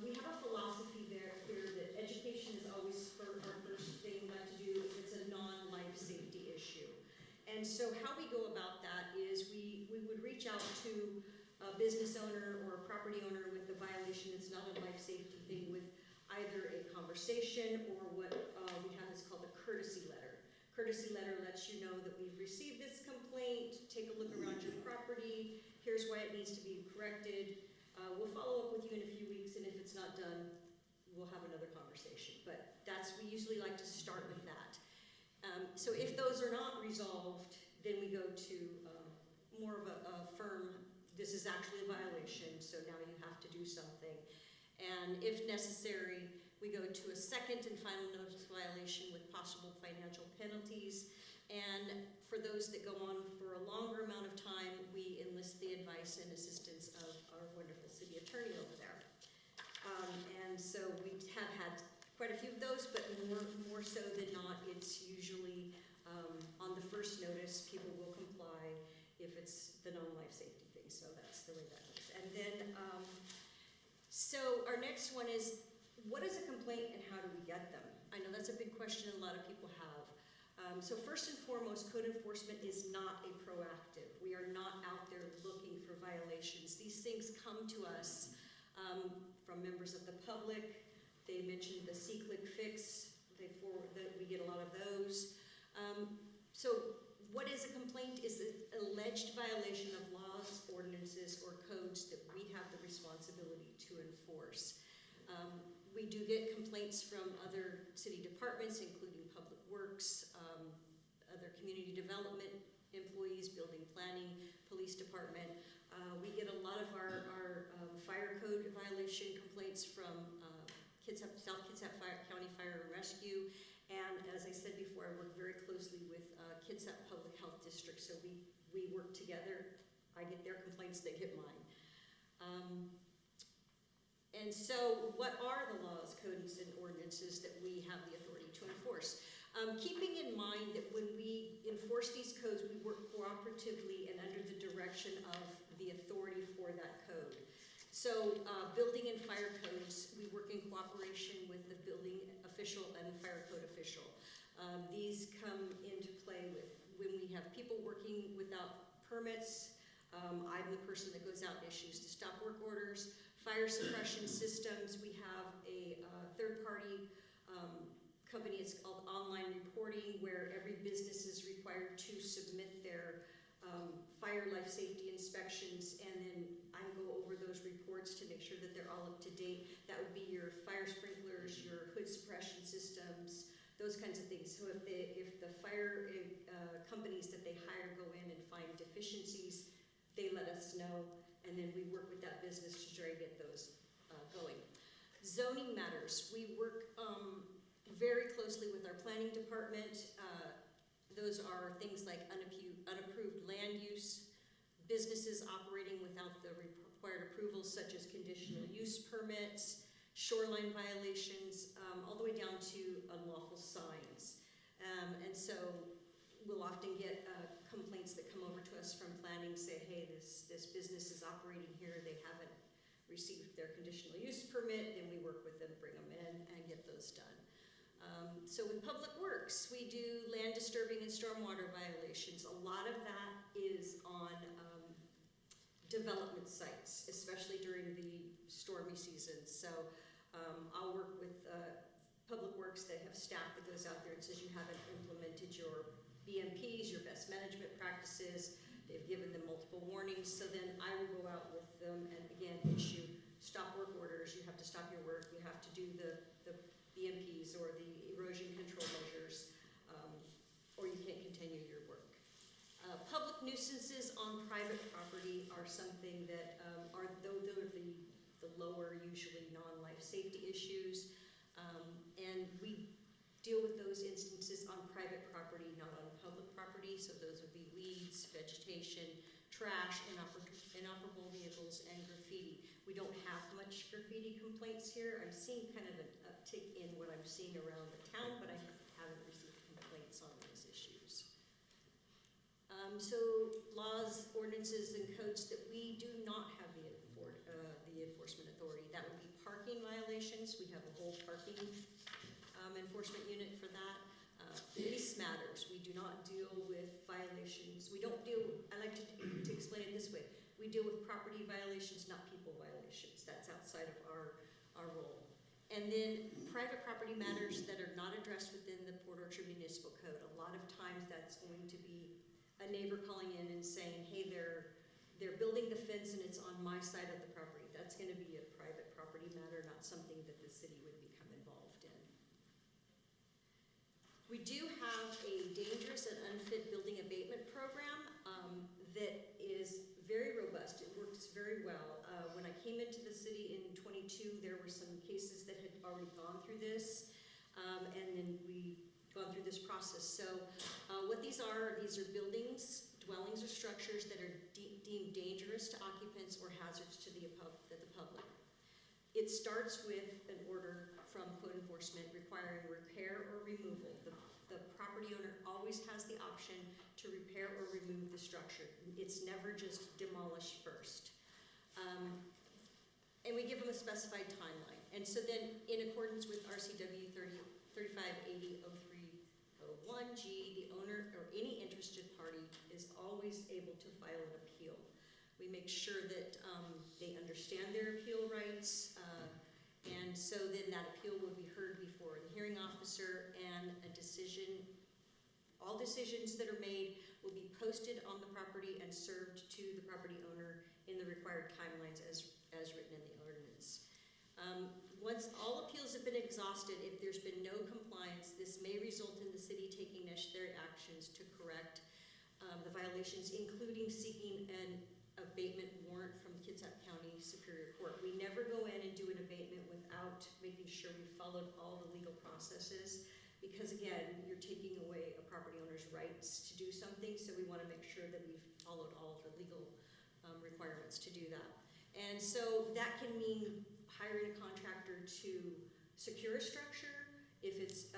we have a philosophy here that education is always our first thing we like to do if it's a non-life safety issue. And so how we go about that is we would reach out to a business owner or a property owner with a violation that's not a life safety thing, with either a conversation or what we have is called a courtesy letter. Courtesy letter lets you know that we've received this complaint, take a look around your property, here's why it needs to be corrected. We'll follow up with you in a few weeks, and if it's not done, we'll have another conversation. But we usually like to start with that. So if those are not resolved, then we go to more of a firm, this is actually a violation, so now you have to do something. And if necessary, we go to a second and final notice violation with possible financial penalties. And for those that go on for a longer amount of time, we enlist the advice and assistance of our wonderful city attorney over there. And so we have had quite a few of those, but more so than not, it's usually on the first notice, people will comply if it's the non-life safety thing. So that's the way that goes. And then, so our next one is, what is a complaint and how do we get them? I know that's a big question a lot of people have. So first and foremost, code enforcement is not a proactive. We are not out there looking for violations. These things come to us from members of the public. They mentioned the C-Click Fix. We get a lot of those. So What is a complaint is an alleged violation of laws, ordinances, or codes that we have the responsibility to enforce. We do get complaints from other city departments, including Public Works, other community development employees, building planning, police department. We get a lot of our fire code violation complaints from South Kitsap County Fire and Rescue. And as I said before, I work very closely with Kitsap Public Health District, so we work together. I get their complaints, they get mine. And so what are the laws, codes, and ordinances that we have the authority to enforce? Keeping in mind that when we enforce these codes, we work cooperatively and under the direction of the authority for that code. So building and fire codes, we work in cooperation with the building official and fire code official. These come into play with when we have people working without permits. I'm the person that goes out and issues the stop work orders. Fire suppression systems, we have a third-party company, it's called Online Reporting, where every business is required to submit their fire life safety inspections, and then I go over those reports to make sure that they're all up to date. That would be your fire sprinklers, your hood suppression systems, those kinds of things. So if the fire companies that they hire go in and find deficiencies, they let us know, and then we work with that business to try to get those going. Zoning matters, we work very closely with our planning department. Those are things like unapproved land use, businesses operating without the required approvals such as conditional use permits, shoreline violations, all the way down to unlawful signs. And so we'll often get complaints that come over to us from planning, say, hey, this business is operating here, they haven't received their conditional use permit, then we work with them, bring them in, and get those done. So in Public Works, we do land disturbing and stormwater violations. A lot of that is on development sites, especially during the stormy seasons. So I'll work with Public Works that have staff that goes out there and says you haven't implemented your BMPs, your best management practices. They've given them multiple warnings. So then I will go out with them and again issue stop work orders. You have to stop your work. You have to do the BMPs or the erosion control measures, or you can't continue your work. Public nuisances on private property are something that are the lower, usually non-life safety issues, and we deal with those instances on private property, not on public property. So those would be weeds, vegetation, trash, inoperable vehicles, and graffiti. We don't have much graffiti complaints here. I'm seeing kind of an uptick in what I'm seeing around the town, but I haven't received complaints on those issues. So laws, ordinances, and codes that we do not have the enforcement authority. That would be parking violations. We have a whole parking enforcement unit for that. Lease matters. We do not deal with violations. We don't deal, I like to explain it this way. We deal with property violations, not people violations. That's outside of our role. And then private property matters that are not addressed within the Port Orchard Municipal Code. A lot of times that's going to be a neighbor calling in and saying, hey, they're building the fence and it's on my side of the property. That's going to be a private property matter, not something that the city would become involved in. We do have a dangerous and unfit building abatement program that is very robust. It works very well. When I came into the city in 22, there were some cases that had already gone through this, and then we gone through this process. So what these are buildings, dwellings, or structures that are deemed dangerous to occupants or hazards to the public. It starts with an order from code enforcement requiring repair or removal. The property owner always has the option to repair or remove the structure. It's never just demolish first. And we give them a specified timeline. And so then, in accordance with RCW 3580.0301G, the owner or any interested party is always able to file an appeal. We make sure that they understand their appeal rights, and so then that appeal will be heard before the hearing officer, and a decision, all decisions that are made will be posted on the property and served to the property owner in the required timelines as written in the ordinance. Once all appeals have been exhausted, if there's been no compliance, this may result in the city taking necessary actions to correct the violations, including seeking an abatement warrant from Kitsap County Superior Court. We never go in and do an abatement without making sure we followed all the legal processes, because again, you're taking away a property owner's rights to do something, so we want to make sure that we've followed all of the legal requirements to do that. And so that can mean hiring a contractor to secure a structure. If it's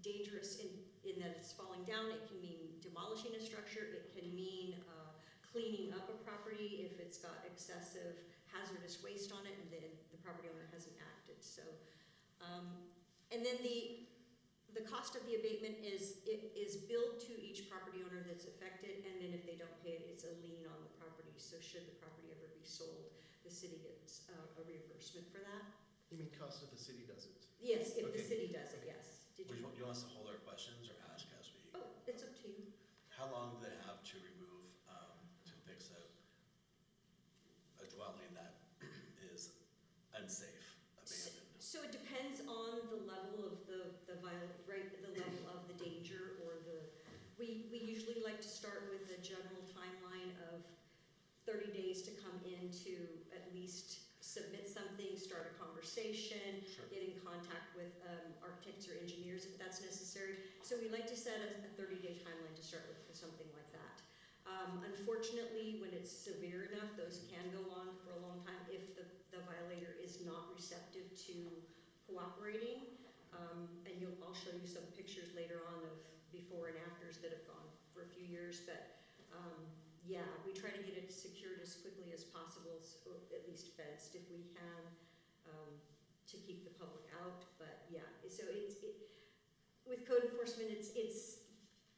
dangerous in that it's falling down, it can mean demolishing a structure. It can mean cleaning up a property if it's got excessive hazardous waste on it and then the property owner hasn't acted. So, and then the cost of the abatement is billed to each property owner that's affected, and then if they don't pay it, it's a lien on the property. So should the property ever be sold, the city gets a reimbursement for that. You mean cost of the city does it? Yes, if the Okay. city does it, yes. Did Do you? you want us to hold our questions or ask as we? Oh, it's up to you. How long do they have to remove, to fix a dwelling that is unsafe, abandoned? So it depends on the level of the level of the danger or we usually like to start with a general timeline of 30 days to come in to at least submit something, start a conversation, Sure. get in contact with architects or engineers if that's necessary. So we like to set a 30-day timeline to start with something like that. Unfortunately, when it's severe enough, those can go on for a long time if the violator is not receptive to cooperating. And I'll show you some pictures later on of before and afters that have gone for a few years. But yeah, we try to get it secured as quickly as possible, so at least fenced if we can, to keep the public out. But yeah, so with code enforcement,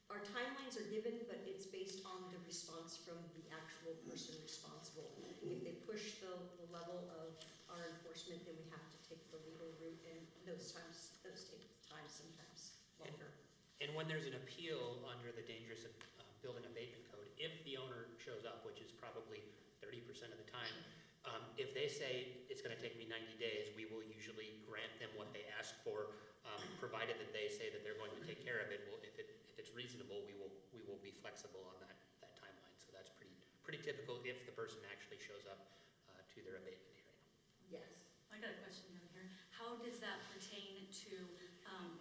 our timelines are given, but it's based on the response from the actual person responsible. If they push the level of our enforcement, then we have to take the legal route, and those take time sometimes longer. And when there's an appeal under the dangerous building abatement code, if the owner shows up, which is probably 30% of the time, if they say it's going to take me 90 days, we will usually grant them what they ask for, provided that they say that they're going to take care of it. Well, if it's reasonable, we will be flexible on that timeline. So that's pretty typical if the person actually shows up to their abatement hearing. Yes. I got a question down here. How does that pertain to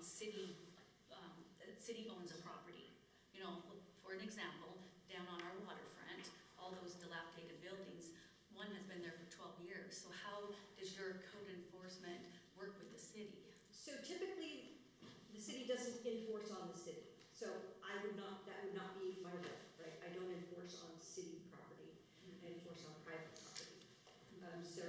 city owns a property? You know, for an example, down on our waterfront, all those dilapidated buildings, one has been there for 12 years. So how does your code enforcement work with the city? So typically, the city doesn't enforce on the city. So that would not be my role, right? I don't enforce on city property, I enforce on private property. So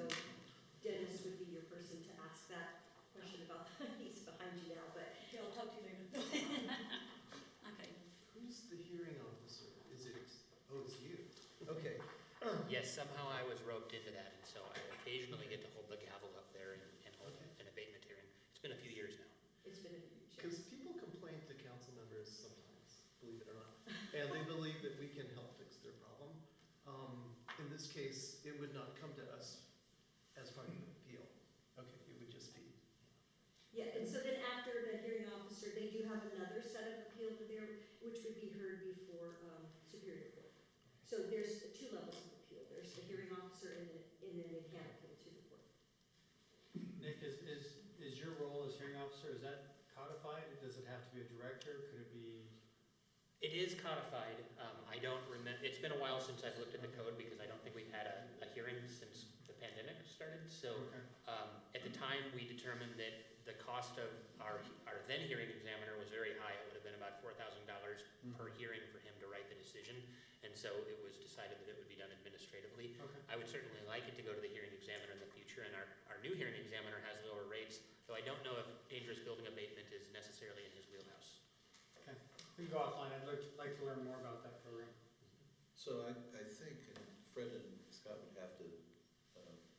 Dennis would be your person to ask that question about, he's behind you now, but. Okay, I'll talk to you later. Okay. Who's the hearing officer? Is it, oh, it's you. Okay. Yes, somehow I was roped into that, and so I occasionally get to hold the gavel up there and hold an abatement hearing. It's been a few years now. It's been a huge. Because people complain to council members sometimes, believe it or not, and they believe that we can help fix their problem. In this case, it would not come to us as part of an appeal. Okay, it would just be. Yeah, and so then after the hearing officer, they do have another set of appeal there, which would be heard before Superior Court. So there's two levels of appeal. There's the hearing officer and then they can appeal to the court. Nick, is your role as hearing officer, is that codified? Does it have to be a director? Could it be? It is codified. I don't remember, it's been a while since I've looked at the code because I don't think we've had a hearing since the pandemic started. So at the time, we determined that the cost of our then hearing examiner was very high. It would have been about $4,000 per hearing for him to write the decision. And so it was decided that it would be done administratively. Okay. I would certainly like it to go to the hearing examiner in the future, and our new hearing examiner has lower rates, though I don't know if dangerous building abatement is necessarily in his wheelhouse. Okay, we can go offline. I'd like to learn more about that program. So I think, and Fred and Scott would have to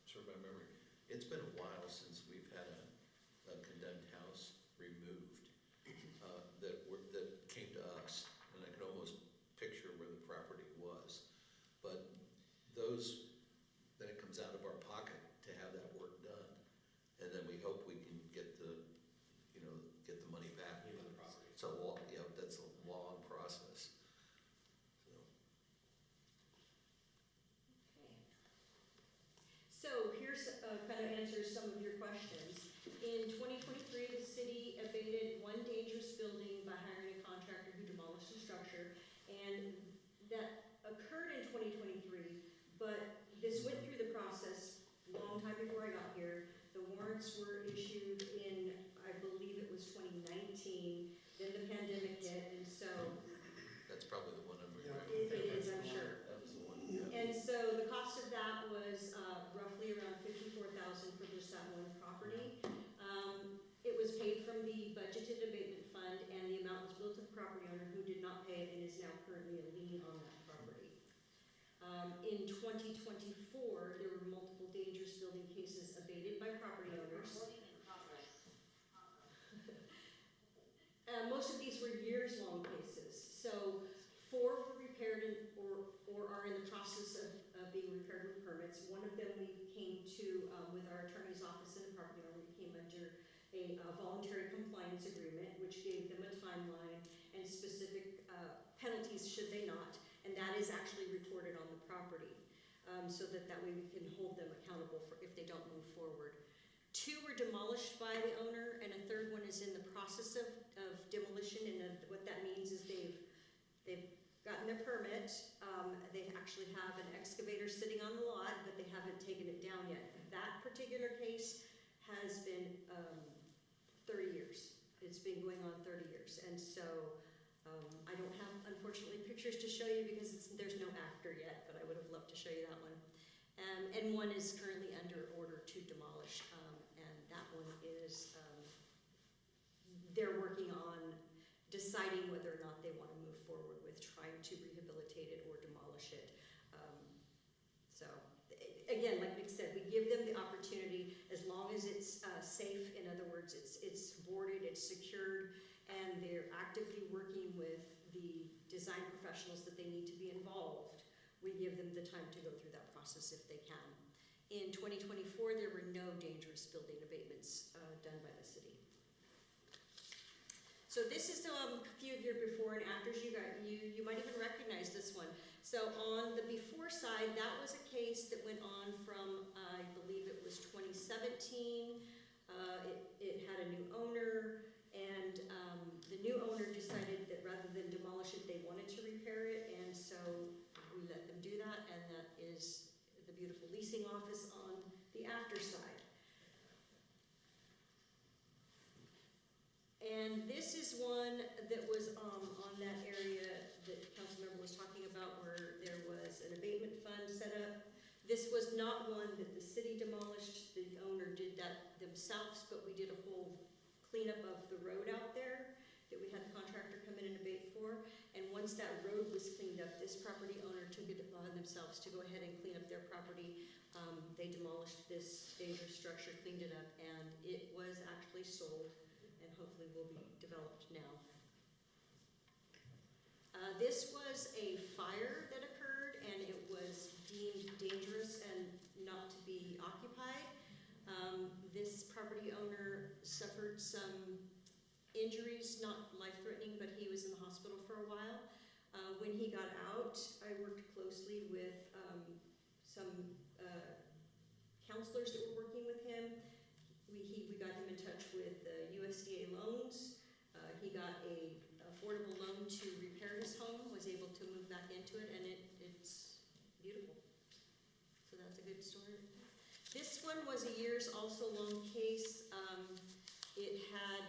serve my memory, it's been a while since we've had a condemned house removed that came to us, and I can almost picture here's, kind of answers some of your questions. In 2023, the city abated one dangerous building by hiring a contractor who demolished the structure, and that occurred in 2023, but this went through the process a long time before I got here. The warrants were issued in, I believe it was 2019, then the pandemic hit, and so That's probably the one I'm Yeah. it is, I'm sure. That was the one, yeah. And so the cost of that was roughly around $54,000 for just that one property. It was paid from the budgeted abatement fund, and the amount was billed to the property owner who did not pay it and is now currently a lien on that property. In 2024, there were multiple dangerous building cases abated by property owners. Most of these were years-long cases, so 4 were repaired or are in the process of being repaired with permits. One of them we came to, with our attorney's office and the property owner, we came under a voluntary compliance agreement, which gave them a timeline and specific penalties should they not, and that is actually reported on the property, so that way we can hold them accountable for if they don't move forward. 2 were demolished by the owner, and a third one is in the process of demolition, and what that means is they've gotten their permit, they actually have an excavator sitting on the lot, but they haven't taken it down yet. That particular case has been 30 years. It's been going on 30 years, and so I don't have, unfortunately, pictures to show you because there's no after yet, but I would have loved to show you that one. And one is currently under order to demolish, and that one is, they're working on deciding whether or not they want to move forward with trying to rehabilitate it or demolish it. So, again, like Nick said, we give them the opportunity as long as it's safe. In other words, it's boarded, it's secured, and they're actively working with the design professionals that they need to be involved. We give them the time to go through that process if they can. In 2024, there were no dangerous building abatements done by the city. So this is a few of your before and afters. You might even recognize this one. So on the before side, that was a case that went on from, I believe it was 2017. It had a new owner, and the new owner decided that rather than demolish it, they wanted to repair it, and so we let them do that, and that is the beautiful leasing office on the after side. And this is one that was on that area that Councilmember was talking about where there was an abatement fund set up. This was not one that the city demolished. The owner did that themselves, but we did a whole cleanup of the road out there that we had the contractor come in and abate for. And once that road was cleaned up, this property owner took it upon themselves to go ahead and clean up their property. They demolished this dangerous structure, cleaned it up, and it was actually sold. Hopefully will be developed now. This was a fire that occurred, and it was deemed dangerous and not to be occupied. This property owner suffered some injuries, not life-threatening, but he was in the hospital for a while. When he got out, I worked closely with some counselors that were working with him. We got him in touch with USDA loans. He got a affordable loan to repair his home, was able to move back into it, and it's beautiful. So that's a good story. This one was a years also long case. It had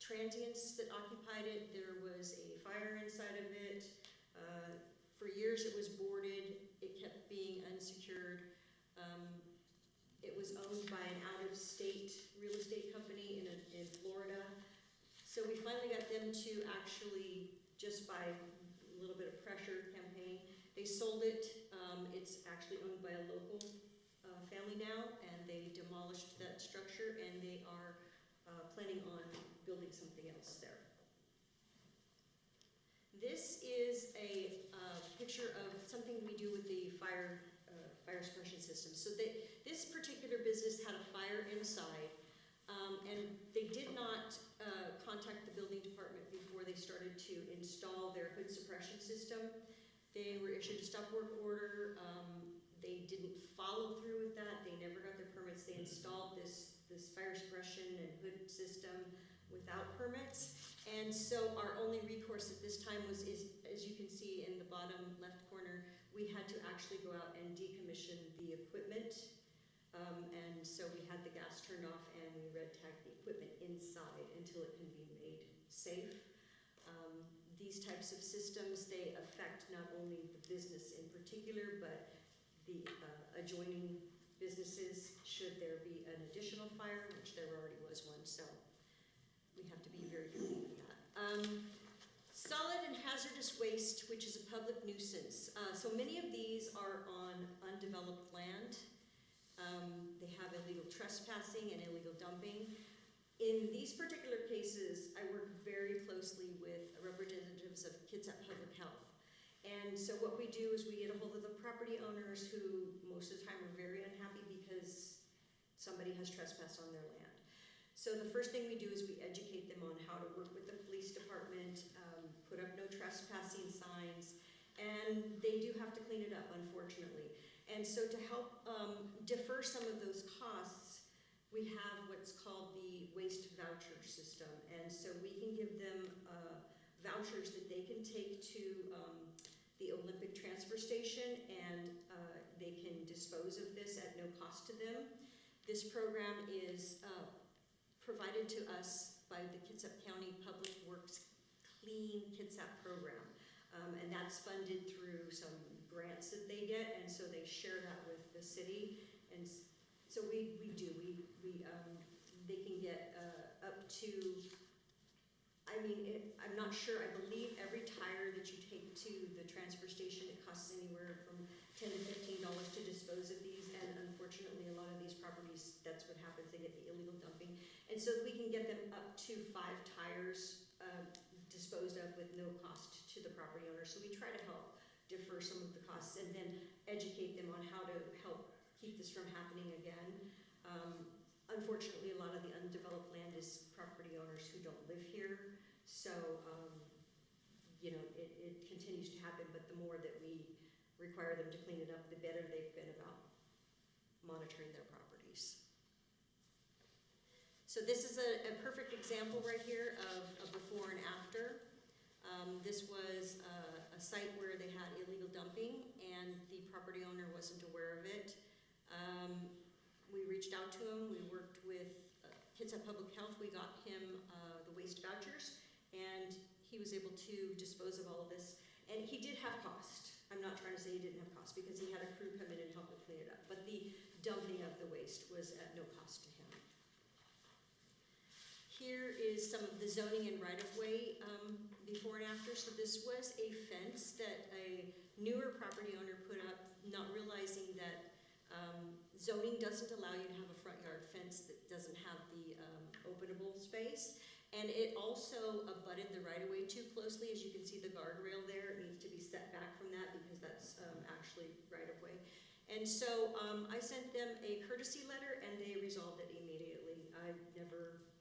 transients that occupied it. There was a fire inside of it. For years it was boarded. It kept being unsecured. It was owned by an out-of-state real estate company in Florida. So we finally got them to actually, just by a little bit of pressure campaign, they sold it. It's actually owned by a local family now, and they demolished that structure, and they are planning on building something else there. This is a picture of something we do with the fire suppression system. So this particular business had a fire inside, and they did not contact the building department before they started to install their hood suppression system. They were issued a stop work order. they didn't follow through with that, they never got their permits, they installed this fire suppression and hood system without permits. And so our only recourse at this time is, as you can see in the bottom left corner, we had to actually go out and decommission the equipment. And so we had the gas turned off and we red tagged the equipment inside until it can be made safe. These types of systems, they affect not only the business in particular, but the adjoining businesses should there be an additional fire, which there already was one, so we have to be very careful with that. Solid and hazardous waste, which is a public nuisance. So many of these are on undeveloped land. They have illegal trespassing and illegal dumping. In these particular cases, I work very closely with representatives of Kitsap Public Health. And so what we do is we get a hold of the property owners who most of the time are very unhappy because somebody has trespassed on their land. So the first thing we do is we educate them on how to work with the police department, put up no trespassing signs, and they do have to clean it up, unfortunately. And so to help defer some of those costs, we have what's called the waste voucher system. And so we can give them vouchers that they can take to the Olympic transfer station, and they can dispose of this at no cost to them. This program is provided to us by the Kitsap County Public Works Clean Kitsap program. And that's funded through some grants that they get, and so they share that with the city. And so they can get up to, I'm not sure, I believe every tire that you take to the transfer station, it costs anywhere from $10 to $15 to dispose of these, and unfortunately a lot of these properties, that's what happens, they get the illegal dumping. And so we can get them up to 5 tires disposed of with no cost to the property owner. So we try to help defer some of the costs and then educate them on how to help keep this from happening again. Unfortunately, a lot of the undeveloped land is property owners who don't live here. So, it continues to happen, but the more that we require them to clean it up, the better they've been about monitoring their properties. So this is a perfect example right here of a before and after. This was a site where they had illegal dumping and the property owner wasn't aware of it. We reached out to him, we worked with Kitsap Public Health, we got him the waste vouchers, and he was able to dispose of all of this. And he did have cost. I'm not trying to say he didn't have cost because he had a crew come in and help him clean it up, but the dumping of the waste was at no cost to him. Here is some of the zoning and right-of-way before and after. So this was a fence that a newer property owner put up, not realizing that zoning doesn't allow you to have a front yard fence that doesn't have the openable space. And it also abutted the right-of-way too closely. As you can see, the guardrail there, it needs to be set back from that because that's actually right-of-way. And so I sent them a courtesy letter and they resolved it immediately.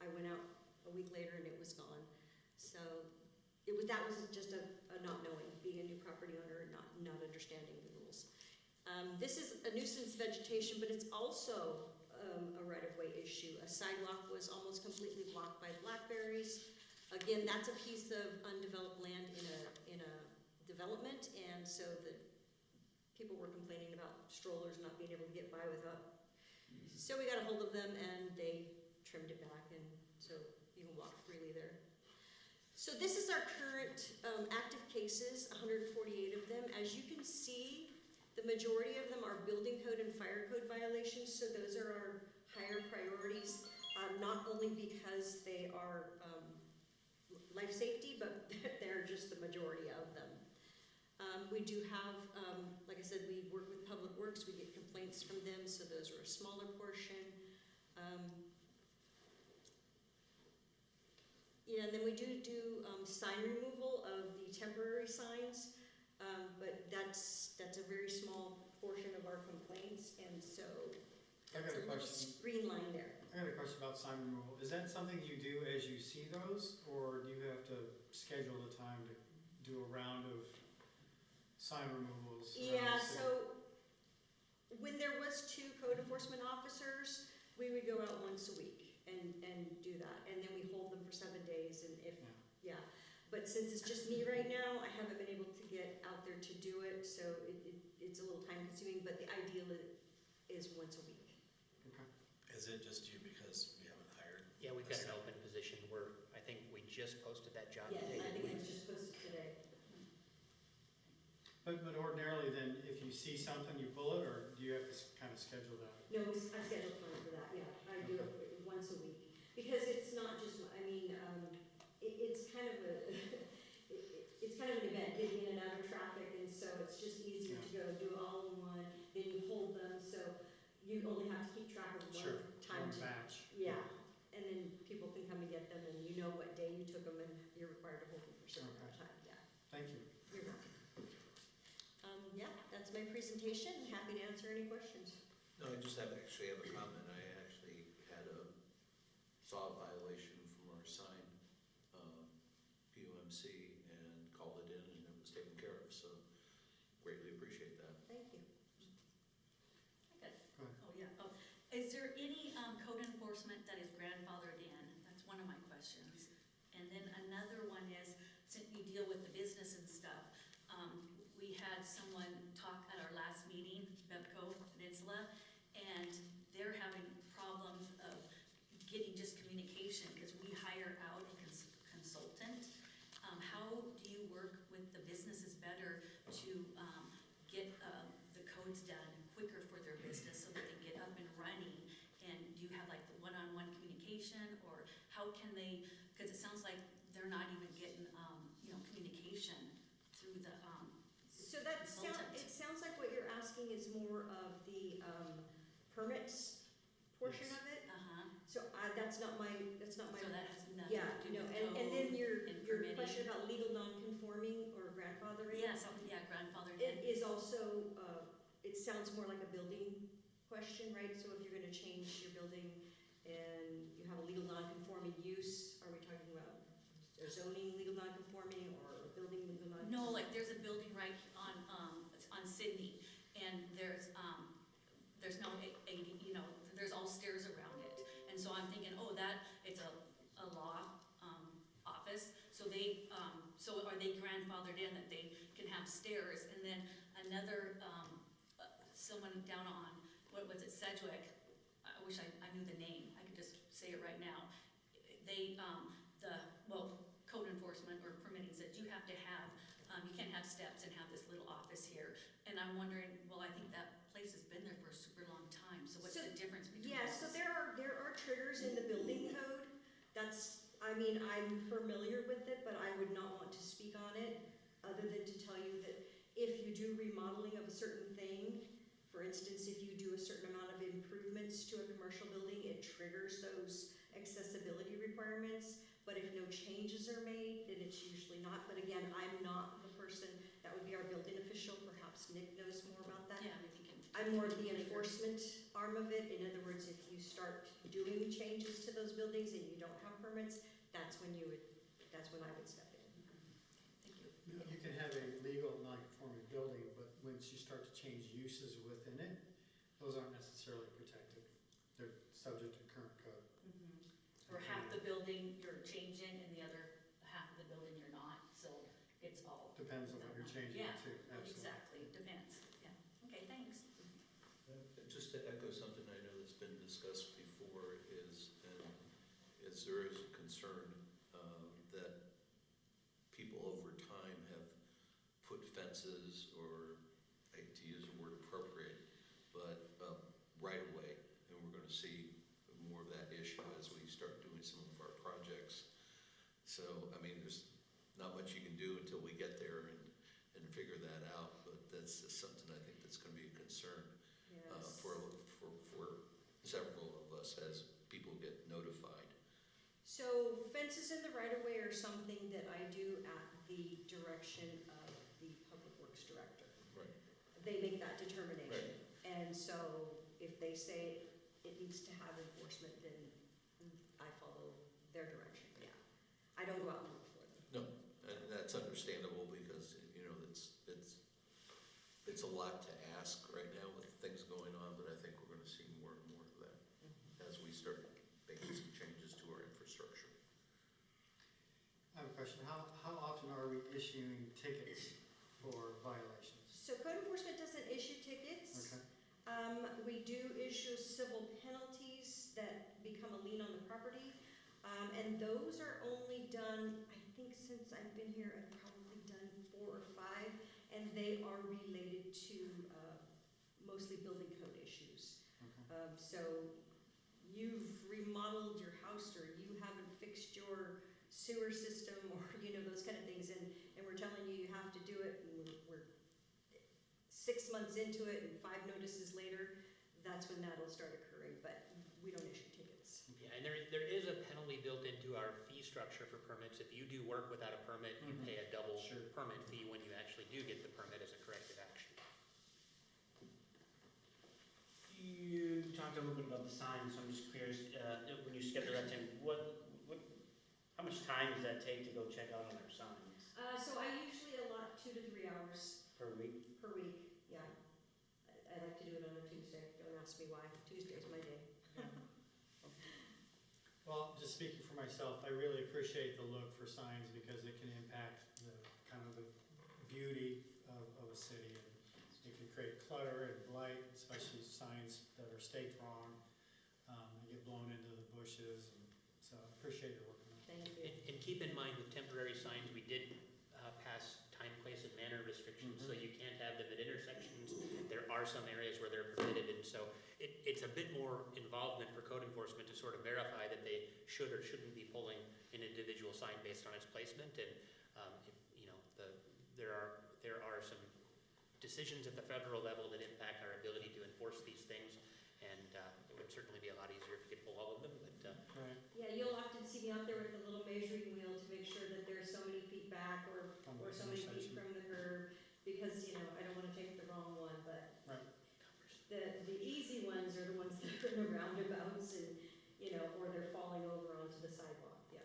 I went out a week later and it was gone. So that was just a not knowing, being a new property owner and not understanding the rules. This is a nuisance vegetation, but it's also a right-of-way issue. A sidewalk was almost completely blocked by blackberries. Again, that's a piece of undeveloped land in a development, and so the people were complaining about strollers not being able to get by without. So we got a hold of them and they trimmed it back, and so you can walk freely there. So this is our current active cases, 148 of them. As you can see, the majority of them are building code and fire code violations, so those are our higher priorities, not only because they are life safety, but they're just the majority of them. We do have, like I said, we work with Public Works, we get complaints from them, so those are a smaller portion. Yeah, and then we do sign removal of the temporary signs, but that's a very small portion of our complaints, and so I got a question. Green line there. I got a question about sign removal. Is that something you do as you see those, or do you have to schedule the time to do a round of sign removals? Yeah, so when there was 2 code enforcement officers, we would go out once a week and do that. And then we hold them for 7 days and if, yeah. But since it's just me right now, I haven't been able to get out there to do it, so it's a little time consuming, but the ideal is once a week. Okay. Is it just you because we haven't hired? Yeah, we've got an open position where I think we just posted that job Yes, today. I didn't think we? it was just posted today. But ordinarily then, if you see something, you pull it, or do you have to kind of schedule that? No, I scheduled time for that, yeah, I do it once a week. Because it's not just, I mean, it's kind of it's kind of an event, getting in and out of traffic, and so it's just easier to go do it all in one, then you hold them, so you only have to keep track of Sure, one time. one batch. Yeah, and then people can come and get them, and you know what day you took them, and you're required to hold them for a certain Okay. time, yeah. Thank you. You're welcome. Yeah, that's my presentation, happy to answer any questions. No, I just actually have a comment. I actually saw a violation from our sign, PUMC, and called it in, and it was taken care of, so greatly appreciate that. Thank you. Good. Go ahead. Oh, yeah. Oh, is there any code enforcement that is grandfathered in? That's one of my questions. And then another one is, since you deal with the business and stuff, we had someone talk at our last meeting, Bevco Peninsula, and they're having problems of getting just communication, because we hire out a consultant. How do you work with the businesses better to get the codes done quicker for their business so that they get up and running? And do you have like the one-on-one communication, or how can they, because it sounds like they're not even getting, communication through the So it sounds like what you're asking is more of the permits portion Yes. of it. uh-huh. So that's not my, So that has nothing yeah, to do no, with and then code your and permitting. question about legal non-conforming or grandfathering. Yeah, something, yeah, grandfathered It in. is also, it sounds more like a building question, right? So if you're gonna change your building and you have a legal non-conforming use, are we talking about a zoning legal non-conforming or a building legal non-conforming? No, like there's a building right on Sydney, and there's no, there's all stairs around it. And so I'm thinking, oh, it's a law office, so so are they grandfathered in that they can have stairs? And then another, someone down on, what was it, Sedgwick, I wish I knew the name, I could just say it right now. They, code enforcement or permitting said you have to have, you can't have steps and have this little office here. And I'm wondering, well, I think that place has been there for a super long time, so what's the difference between Yeah, those? so there are triggers in the building code. I'm familiar with it, but I would not want to speak on it, other than to tell you that if you do remodeling of a certain thing, for instance, if you do a certain amount of improvements to a commercial building, it triggers those accessibility requirements. But if no changes are made, then it's usually not. But again, I'm not the person, that would be our building official. Perhaps Nick knows more about that. Yeah, we can. I'm more of the enforcement arm of it. In other words, if you start doing changes to those buildings and you don't have permits, that's when I would step in. Thank you. You can have a legal non-conforming building, but once you start to change uses within it, those aren't necessarily protected. They're subject to current code. Or half the building you're changing and the other half of the building you're not, so it's all. Depends on what you're changing Yeah, it to, absolutely. exactly, depends, yeah. Okay, thanks. Just to echo something I know that's been discussed before is there is a concern that people over time have put fences, or to use the word appropriate, but right away, and we're going to see more of that issue as we start doing some of our projects. So, I mean, there's not much you can do until we get there and figure that out, but that's just something I think that's going to be a concern for several of us as people get notified. So fences in the right-of-way are something that I do at the direction of the Public Works Director. Right. They make that determination. Right. And so if they say it needs to have enforcement, then I follow their direction, yeah. I don't go out and look for them. No, and that's understandable because, it's a lot to ask right now with things going are we issuing tickets for violations? So code enforcement doesn't issue tickets. Okay. We do issue civil penalties that become a lien on the property. And those are only done, I think since I've been here, I've probably done 4 or 5, and they are related to mostly building code issues. Okay. So you've remodeled your house, or you haven't fixed your sewer system, or, those kind of things, and we're telling you you have to do it, and we're 6 months into it and 5 notices later, that's when that'll start occurring, but we don't issue tickets. Yeah, and there is a penalty built into our fee structure for permits. If you do work without a permit, you Mhm. pay a double Sure. permit fee when you actually do get the permit as a corrective action. You talked a little bit about the signs, so I'm just curious, when you schedule that time, how much time does that take to go check out on their signs So I usually allot 2 to 3 hours per week? per week, yeah. I like to do it on a Tuesday, don't ask me why, Tuesday's my day. Well, just speaking for myself, I really appreciate the look for signs because it can impact the kind of the beauty of a city. And it can create clutter and blight, especially signs that are staked wrong. They get blown into the bushes, and so I appreciate your work on that. Thank you. And keep in mind with temporary signs, we did pass time, place, and manner restrictions, so you can't have them at intersections. There are some areas where they're permitted, and so it's a bit more involvement for code enforcement to sort of verify that they should or shouldn't be pulling an individual sign based on its placement. And there are some decisions at the federal level that impact our ability to enforce these things, and it would certainly be a lot easier if you could pull all of them, but Right. Yeah, you'll often see me out there with a little measuring wheel to make sure that there's so many feet back or so many feet from the curb, because, I don't wanna take the wrong one, but Right. the easy ones are the ones that are in the roundabouts and, or they're falling over onto the sidewalk, yeah.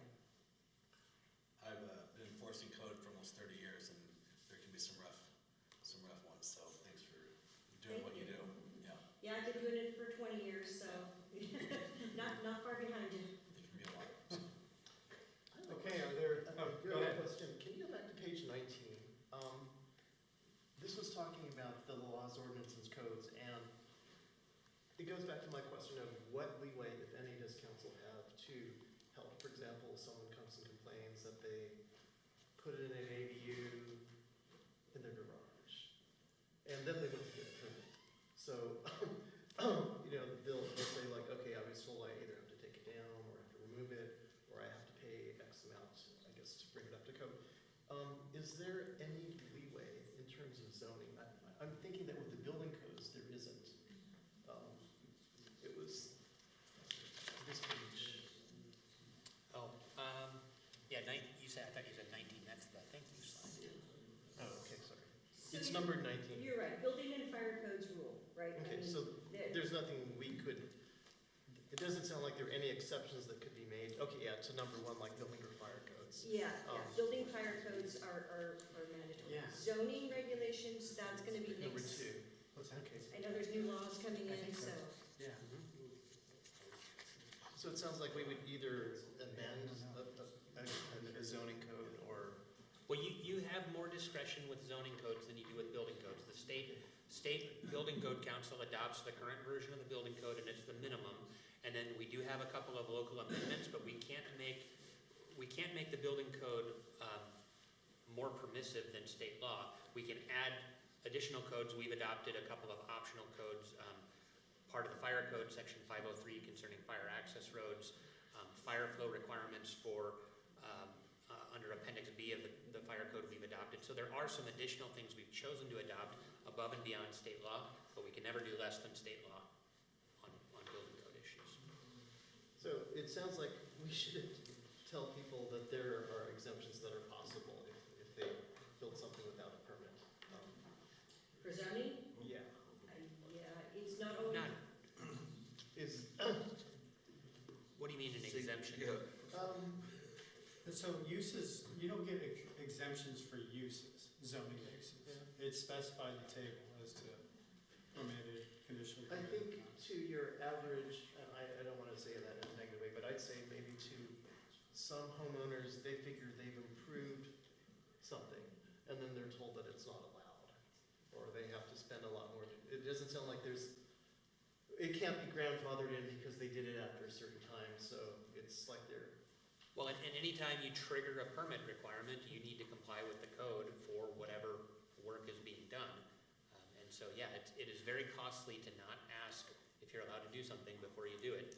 I've been enforcing code for almost 30 years, and there can be some rough ones, so thanks for doing what you do. Yeah, Yeah, I've been doing it for 20 years, so not far behind you. it can be a lot. Okay, are there, go ahead. Question, can you go back to page 19? This was talking about the laws, ordinances, codes, and it goes back to my question of what leeway, if any, does council have to help? For example, someone comes and complains that they put in an ADU in their garage, and then they want to get a permit. So, they'll say like, okay, I was told I either have to take it down, or have to remove it, or I have to pay X amount, I guess, to bring it up to code. Is there any leeway in terms of zoning? I'm thinking that with the building codes, there isn't. It was this page. I thought you said 19, that's the thank you slide. Oh, okay, sorry. So It's you- number 19. You're right, building and fire codes rule, right? I Okay, mean, so there- there's nothing we could, it doesn't sound like there are any exceptions that could be made. Okay, yeah, to number 1, like building or fire codes. Yeah, Um, building fire codes are mandatory. Yeah. Zoning regulations, that's gonna be Number next. 2. What's that? Okay, I know there's new laws coming I in, think so. so. Yeah. so it sounds like we would either amend a zoning code or, Well, you have more discretion with zoning codes than you do with building codes. The state building code council adopts the current version of the building code, and it's the minimum. And then we do have a couple of local amendments, but we can't make the building code more permissive than state law. We can add additional codes. We've adopted a couple of optional codes. Part of the fire code, section 503, concerning fire access roads, fire flow requirements for under Appendix B of the fire code we've adopted. So there are some additional things we've chosen to adopt above and beyond state law, but we can never do less than state law on building code issues. so it sounds like we should tell people that there are exemptions that are possible if they build something without a permit. For zoning, Yeah. yeah, it's not only. Not, Is, what do you mean an exemption? And so uses, you don't get exemptions for uses, zoning uses. It's specified in the table as to permitted, conditional I permitted. think to your average, and I don't want to say that in a negative way, but I'd say maybe to some homeowners, they figure they've improved a lot more. It doesn't sound like it can't be grandfathered in because they did it after a certain time, so it's like they're, Well, and anytime you trigger a permit requirement, you need to comply with the code for whatever work is being done. And so, yeah, it is very costly to not ask if you're allowed to do something before you do it.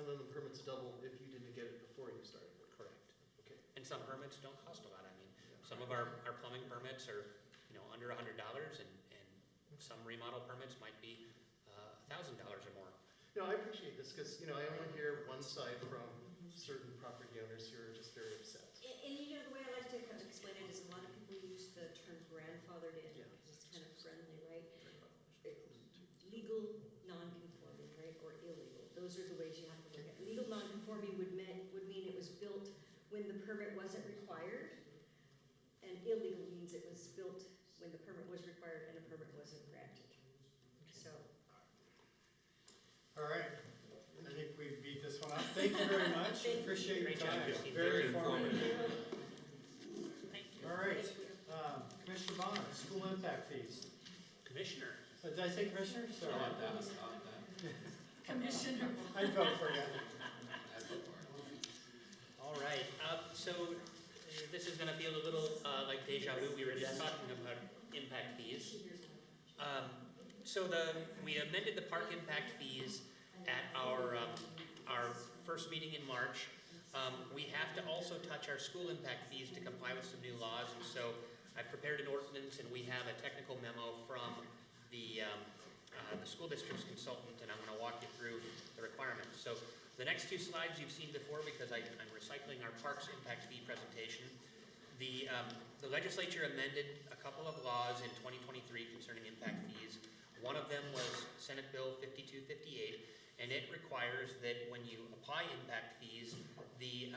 and then the permit's double if you didn't get it before you started work. Correct. Okay. And some permits don't cost a lot. I mean, some of our plumbing permits are, under $100, and some remodel permits might be $1,000 or more. I appreciate this, because, I only hear one side from certain property owners who are just very upset. And the way I like to kind of explain it is a lot of people use the term grandfathered in Yeah. because it's kind of friendly, right? Legal non-conforming, right, or illegal. Those are the ways you have to look at it. Legal non-conforming would mean it was built when the permit wasn't required, and illegal means it was built when the permit was required and a permit wasn't granted. So, All right, I think we beat this one up. Thank you very much, Thank you. appreciate your Great job, time. Christine. Very Very informative. All right, thank you. Commissioner Bond, school impact fees. Commissioner. Did I say commissioner? Sorry. I like that. Commissioner. I'd vote for you. I'd vote for it. All right, so this is gonna feel a little like deja vu. We were just talking about impact fees. We amended the park impact fees at our first meeting in March. We have to also touch our school impact fees to comply with some new laws, and so I prepared an ordinance, and we have a technical memo from the school district's consultant, and I'm gonna walk you through the requirements. So the next two slides you've seen before because I'm recycling our parks impact fee presentation. The legislature amended a couple of laws in 2023 concerning impact fees. One of them was Senate Bill 5258, and it requires that when you apply impact fees, the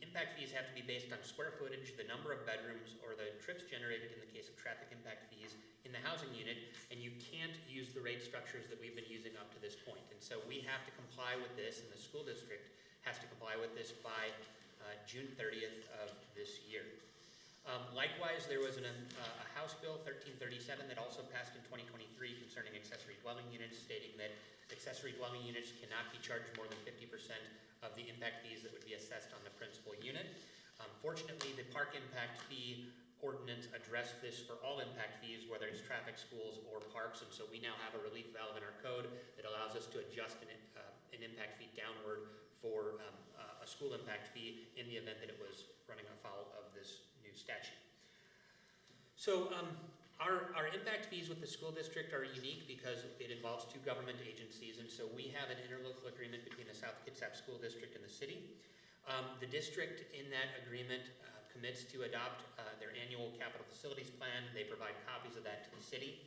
impact fees have to be based on square footage, the number of bedrooms, or the trips generated in the case of traffic impact fees in the housing unit, and you can't use the rate structures that we've been using up to this point. And so we have to comply with this, and the school district has to comply with this by June 30th of this year. Likewise, there was a House Bill 1337 that also passed in 2023 concerning accessory dwelling units, stating that accessory dwelling units cannot be charged more than 50% of the impact fees that would be assessed on the principal unit. Fortunately, the park impact fee ordinance addressed this for all impact fees, whether it's traffic, schools, or parks, and so we now have a relief valve in our code that allows us to adjust an impact fee downward for a school impact fee in the event that it was running afoul of this new statute. So our impact fees with the school district are unique because it involves two government agencies, and so we have an interlocal agreement between the South Kitsap School District and the city. The district in that agreement commits to adopt their annual capital facilities plan. They provide copies of that to the city.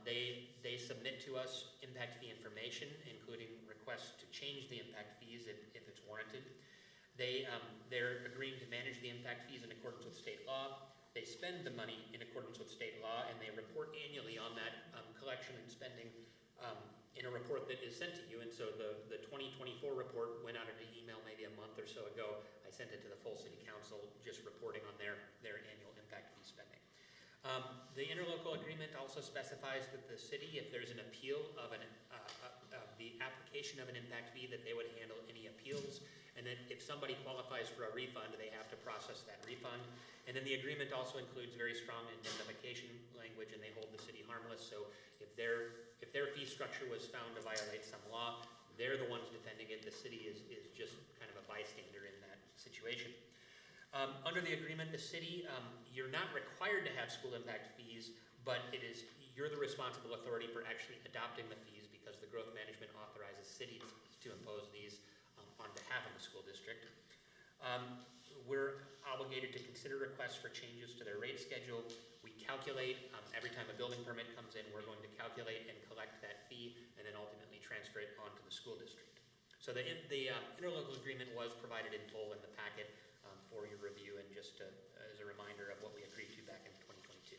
They submit to us impact fee information, including requests to change the impact fees if it's warranted. They're agreeing to manage the impact fees in accordance with state law. They spend the money in accordance with state law, and they report annually on that collection and spending in a report that is sent to you. And so the 2024 report went out in an email maybe a month or so ago. I sent it to the full city council, just reporting on their annual impact fee spending. The interlocal agreement also specifies that the city, if there's an appeal of the application of an impact fee, that they would handle any appeals, and that if somebody qualifies for a refund, they have to process that refund. And then the agreement also includes very strong indemnification language, and they hold the city harmless. So if their fee structure was found to violate some law, they're the ones defending it. The city is just kind of a bystander in that situation. Under the agreement, the city, you're not required to have school impact fees, but you're the responsible authority for actually adopting the fees because the growth management authorizes cities to impose these on behalf of the school district. We're obligated to consider requests for changes to their rate schedule. We calculate, every time a building permit comes in, we're going to calculate and collect that fee and then ultimately transfer it onto the school district. So the interlocal agreement was provided in full in the packet for your review, and just as a reminder of what we agreed to back in 2022.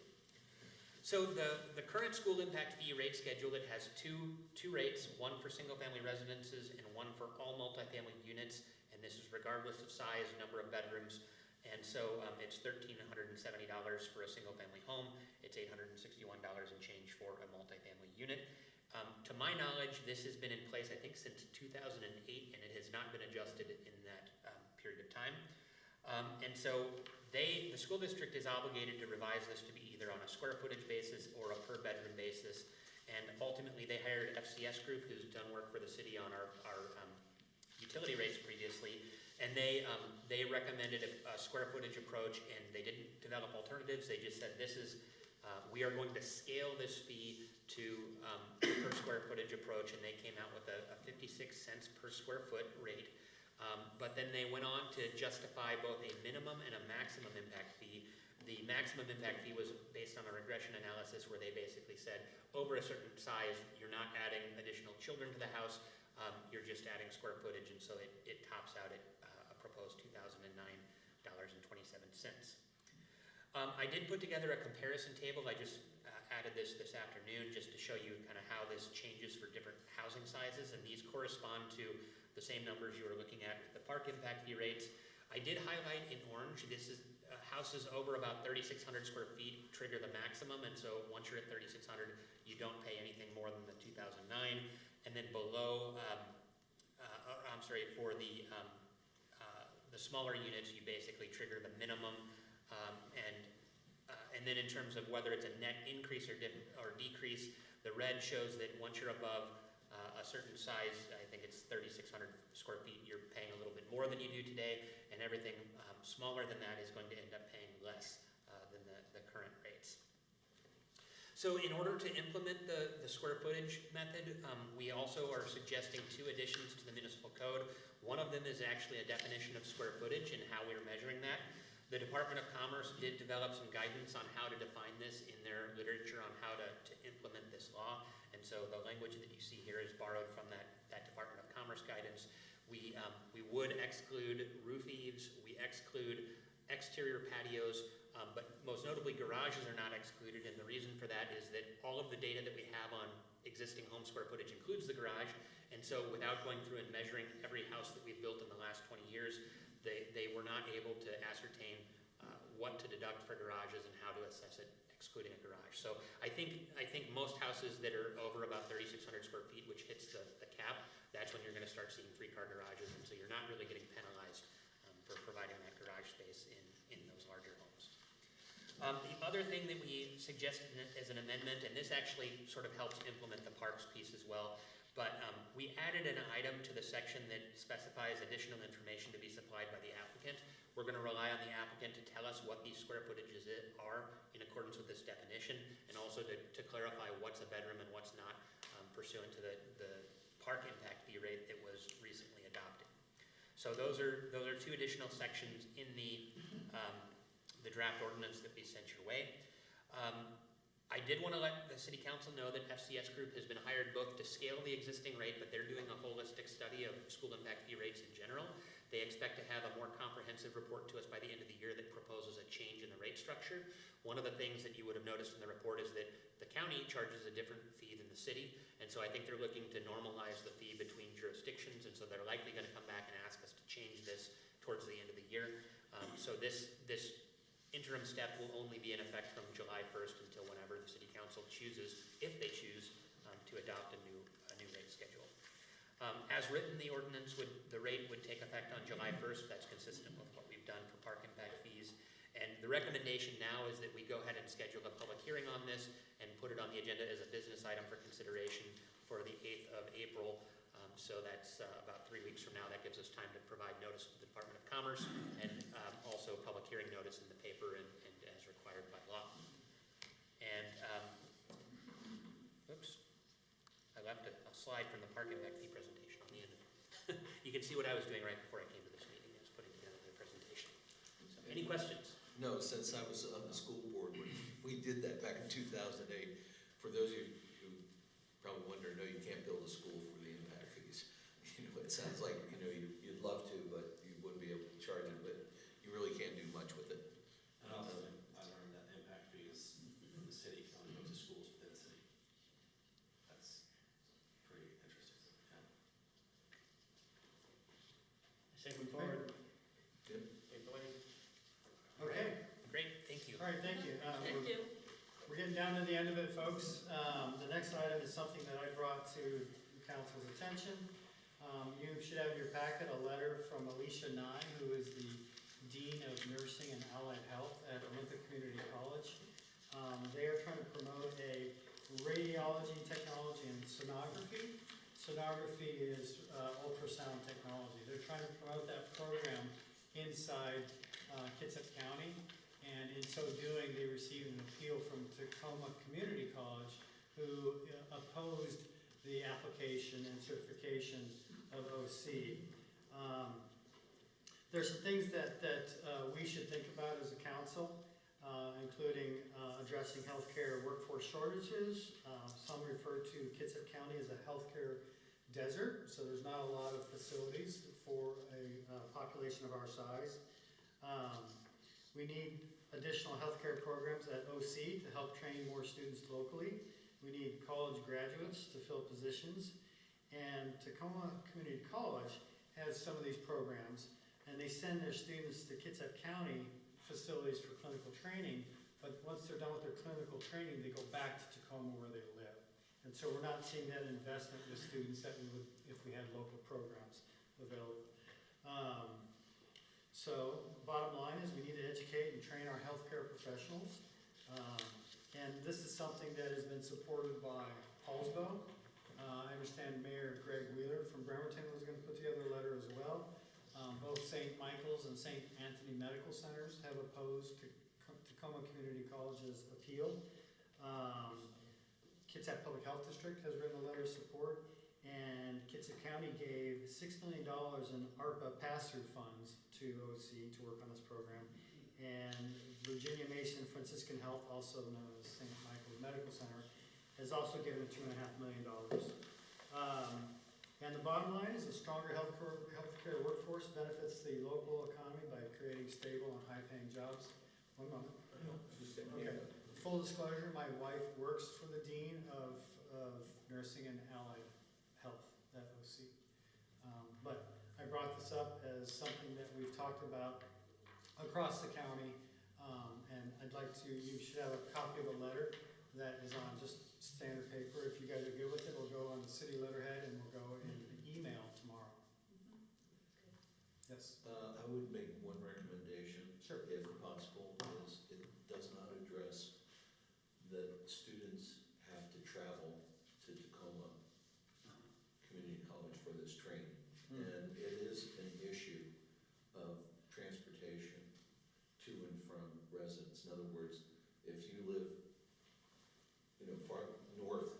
So the current school impact fee rate schedule, it has two rates, one for single-family residences and one for all multifamily units, and this is regardless of size, number of bedrooms, And so it's $1,370 for a single-family home. It's $861 and change for a multifamily unit. To my knowledge, this has been in place, I think, since 2008, and it has not been adjusted in that period of time. And so the school district is obligated to revise this to be either on a square footage basis or a per bedroom basis. And ultimately, they hired FCS Group, who's done work for the city on our utility rates previously. And they recommended a square footage approach, and they didn't develop alternatives. They just said, we are going to scale this fee to per square footage approach, and they came out with a 56 cents per square foot rate. But then they went on to justify both a minimum and a maximum impact fee. The maximum impact fee was based on a regression analysis where they basically said, over a certain size, you're not adding additional children to the house, you're just adding square footage, and so it tops out at a proposed $2,009.27. I did put together a comparison table. I just added this afternoon just to show you kind of how this changes for different housing sizes, and these correspond to the same numbers you were looking at with the park impact fee rates. I did highlight in orange, this is houses over about 3,600 square feet trigger the maximum, and so once you're at 3,600, you don't pay anything more than the 2009. And then below, for the smaller units, you basically trigger the minimum, and then in terms of whether it's a net increase or decrease, the red shows that once you're above a certain size, I think it's 3,600 square feet, you're paying a little bit more than you do today, and everything smaller than that is going to end up paying less than the current rates. So in order to implement the square footage method, we also are suggesting 2 additions to the municipal code. One of them is actually a definition of square footage and how we're measuring that. The Department of Commerce did develop some guidance on how to define this in their literature on how to implement this law. And so the language that you see here is borrowed from that Department of Commerce guidance. We would exclude roof eaves, we exclude exterior patios, but most notably garages are not excluded, and the reason for that is that all of the data that we have on existing home square footage includes the garage, and so without going through and measuring every house that we've built in the last 20 years, they were not able to ascertain what to deduct for garages and how to assess it excluding a garage. So I think most houses that are over about 3,600 square feet, which hits the cap, that's when you're going to start seeing 3-car garages, and so you're not really getting penalized for providing that garage space in those larger homes. The other thing that we suggested as an amendment, and this actually sort of helps implement the parks piece as well, but we added an item to the section that specifies additional information to be supplied by the applicant. We're going to rely on the applicant to tell us what these square footages are in accordance with this definition, and also to clarify what's a bedroom and what's not pursuant to the park impact fee rate that was recently adopted. So those are 2 additional sections in the draft ordinance that we sent your way. I did want to let the City Council know that FCS Group has been hired both to scale the existing rate, but they're doing a holistic study of school impact fee rates in general. They expect to have a more comprehensive report to us by the end of the year that proposes a change in the rate structure. One of the things that you would have noticed in the report is that the county charges a different fee than the city, and so I think they're looking to normalize the fee between jurisdictions, and so they're likely going to come back and ask us to change this towards the end of the year. So this interim step will only be in effect from July 1st until whenever the City Council chooses, if they choose, to adopt a new rate schedule. As written, the rate would take effect on July 1st. That's consistent with what we've done for park impact fees. And the recommendation now is that we go ahead and schedule a public hearing on this and put it on the agenda as a business item for consideration for the 8th of April. So that's about 3 weeks from now. That gives us time to provide notice to the Department of Commerce and also public hearing notice in the paper and as required by law. And, oops, I left a slide from the park impact fee presentation on the end. You can see what I was doing right before I came to this meeting. I was putting together the presentation. So, any questions? No, since I was on the school board, we did that back in 2008. For those of you who probably wonder, no, you can't build a school for the impact fees. It sounds like, you'd love to, but you wouldn't be able to charge it, but you really can't do much with it. And also, I learned that impact fees from the city only go to schools within the city. That's pretty interesting. Yeah. I say move forward. Yep. Okay, Blaine. getting down to the end of it, folks. The next item is something that I brought to the council's attention. You should have in your packet a letter from Alicia Nye, who is the Dean of Nursing and Allied Health at Olympic Community College. They are trying to promote a radiology technology and sonography. Sonography is ultrasound technology. They're trying to promote that program inside Kitsap County. And in so doing, they received an appeal from Tacoma Community College, who opposed the application and certification of OC. There's some things that we should think about as a council, including addressing healthcare workforce shortages. Some refer to Kitsap County as a healthcare desert, so there's not a lot of facilities for a population of our size. We need additional healthcare programs at OC to help train more students locally. We need college graduates to fill positions. And Tacoma Community College has some of these programs, and they send their students to Kitsap County facilities for clinical training, but once they're done with their clinical training, they go back to Tacoma where they live. And so we're not seeing that investment with students that we would if we had local programs available. So bottom line is we need to educate and train our healthcare professionals. And this is something that has been supported by Paulsbo. I understand Mayor Greg Wheeler from Bremerton was going to put together a letter as well. Both St. Michael's and St. Anthony Medical Centers have opposed Tacoma Community College's appeal. Kitsap Public Health District has written a letter of support, and Kitsap County gave $6 million in ARPA pass-through funds to OC to work on this program. And Virginia Mason Franciscan Health, also known as St. Michael's Medical Center, has also given $2.5 million. And the bottom line is a stronger healthcare workforce benefits the local economy by creating stable and high-paying jobs. One moment. Okay. Full disclosure, my wife works for the Dean of Nursing and Allied Health at OC. But I brought this up as something that we've talked about across the county, and I'd like to, you should have a copy of a letter that is on just standard paper. If you guys are good with it, we'll go on the city letterhead and we'll go in an email tomorrow. Yes? I would make one recommendation, Sure. if possible, is it does not address that students have to travel to Tacoma Community College for this training. And it is an issue of transportation to and from residents. In other words, if you live, far north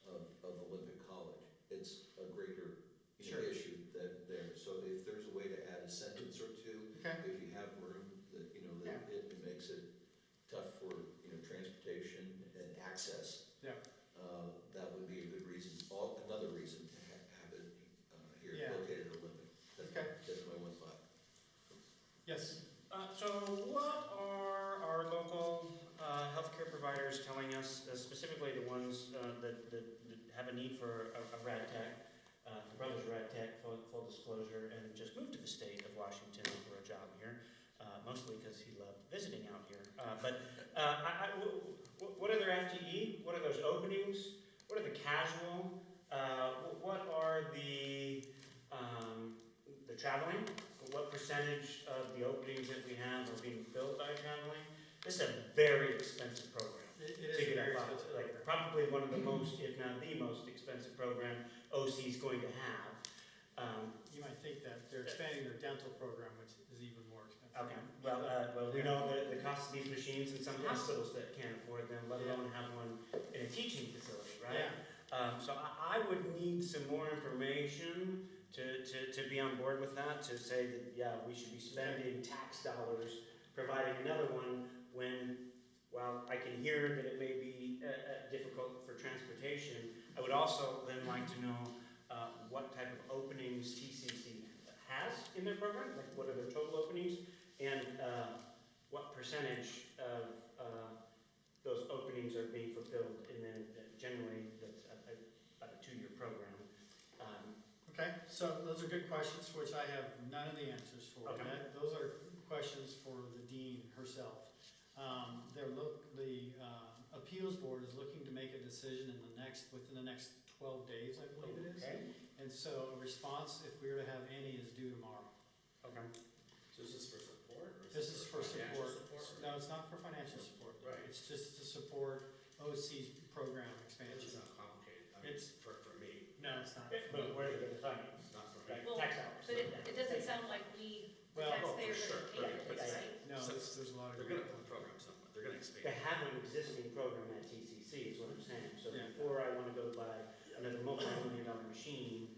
of Olympic College, it's a greater Sure. issue that there. So if there's a way to add a sentence or two, Okay. if you have room, that Yeah. it makes it tough for transportation and access. Yeah. That would be a good reason. Another reason to have it here Yeah. located at Olympic. That's my one thought. Yes? So what are our local healthcare providers telling us, specifically the ones that have a need for a rad tech, the brother's rad tech, full disclosure, and just moved to the state of Washington for a job here, mostly because he loved visiting out here. What are their FTE? What are those openings? What are the casual? What are the traveling? What percentage of the openings that we have are being filled by traveling? This is a very expensive program. It to is a get very up on. expensive Like, program. probably one of the most, if not the most expensive program OC is going to have. You might think that they're expanding their dental program, which is even more expensive. Okay, well, we know the cost of these machines in some hospitals that can't afford them, let alone have one in a teaching facility, right? Yeah. So I would need some more information to be on board with that, to say that, yeah, we should be spending tax dollars providing another one when, while I can hear that it may be difficult for transportation, I would also then like to know what type of openings TCC has in their program, like what are their total openings, and what percentage of those openings are being fulfilled, and then generally that's about a 2-year program. Okay, so those are good questions for which I have none of the answers for. Okay. Those are questions for the dean herself. The Appeals Board is looking to make a decision within the next 12 days, I believe it is. Okay, And so a response, if we were to have any, is due tomorrow. okay. So is this for support or? This is for financial support. No, it's not for financial support. Right. It's just to support OC's program It's expansion. not complicated, I mean, It's- for me, No, it's not. But where do they get the funding? it's not for me. Like Well, tax dollars? But it doesn't sound like we, the Well, taxpayers, sure, are paying for but- this, right? No, there's a lot of. They're gonna put the program somewhere, they're gonna expand. They have an existing program at TCC, is what I'm saying. So Yeah. before I wanna go buy another multi-million-dollar machine,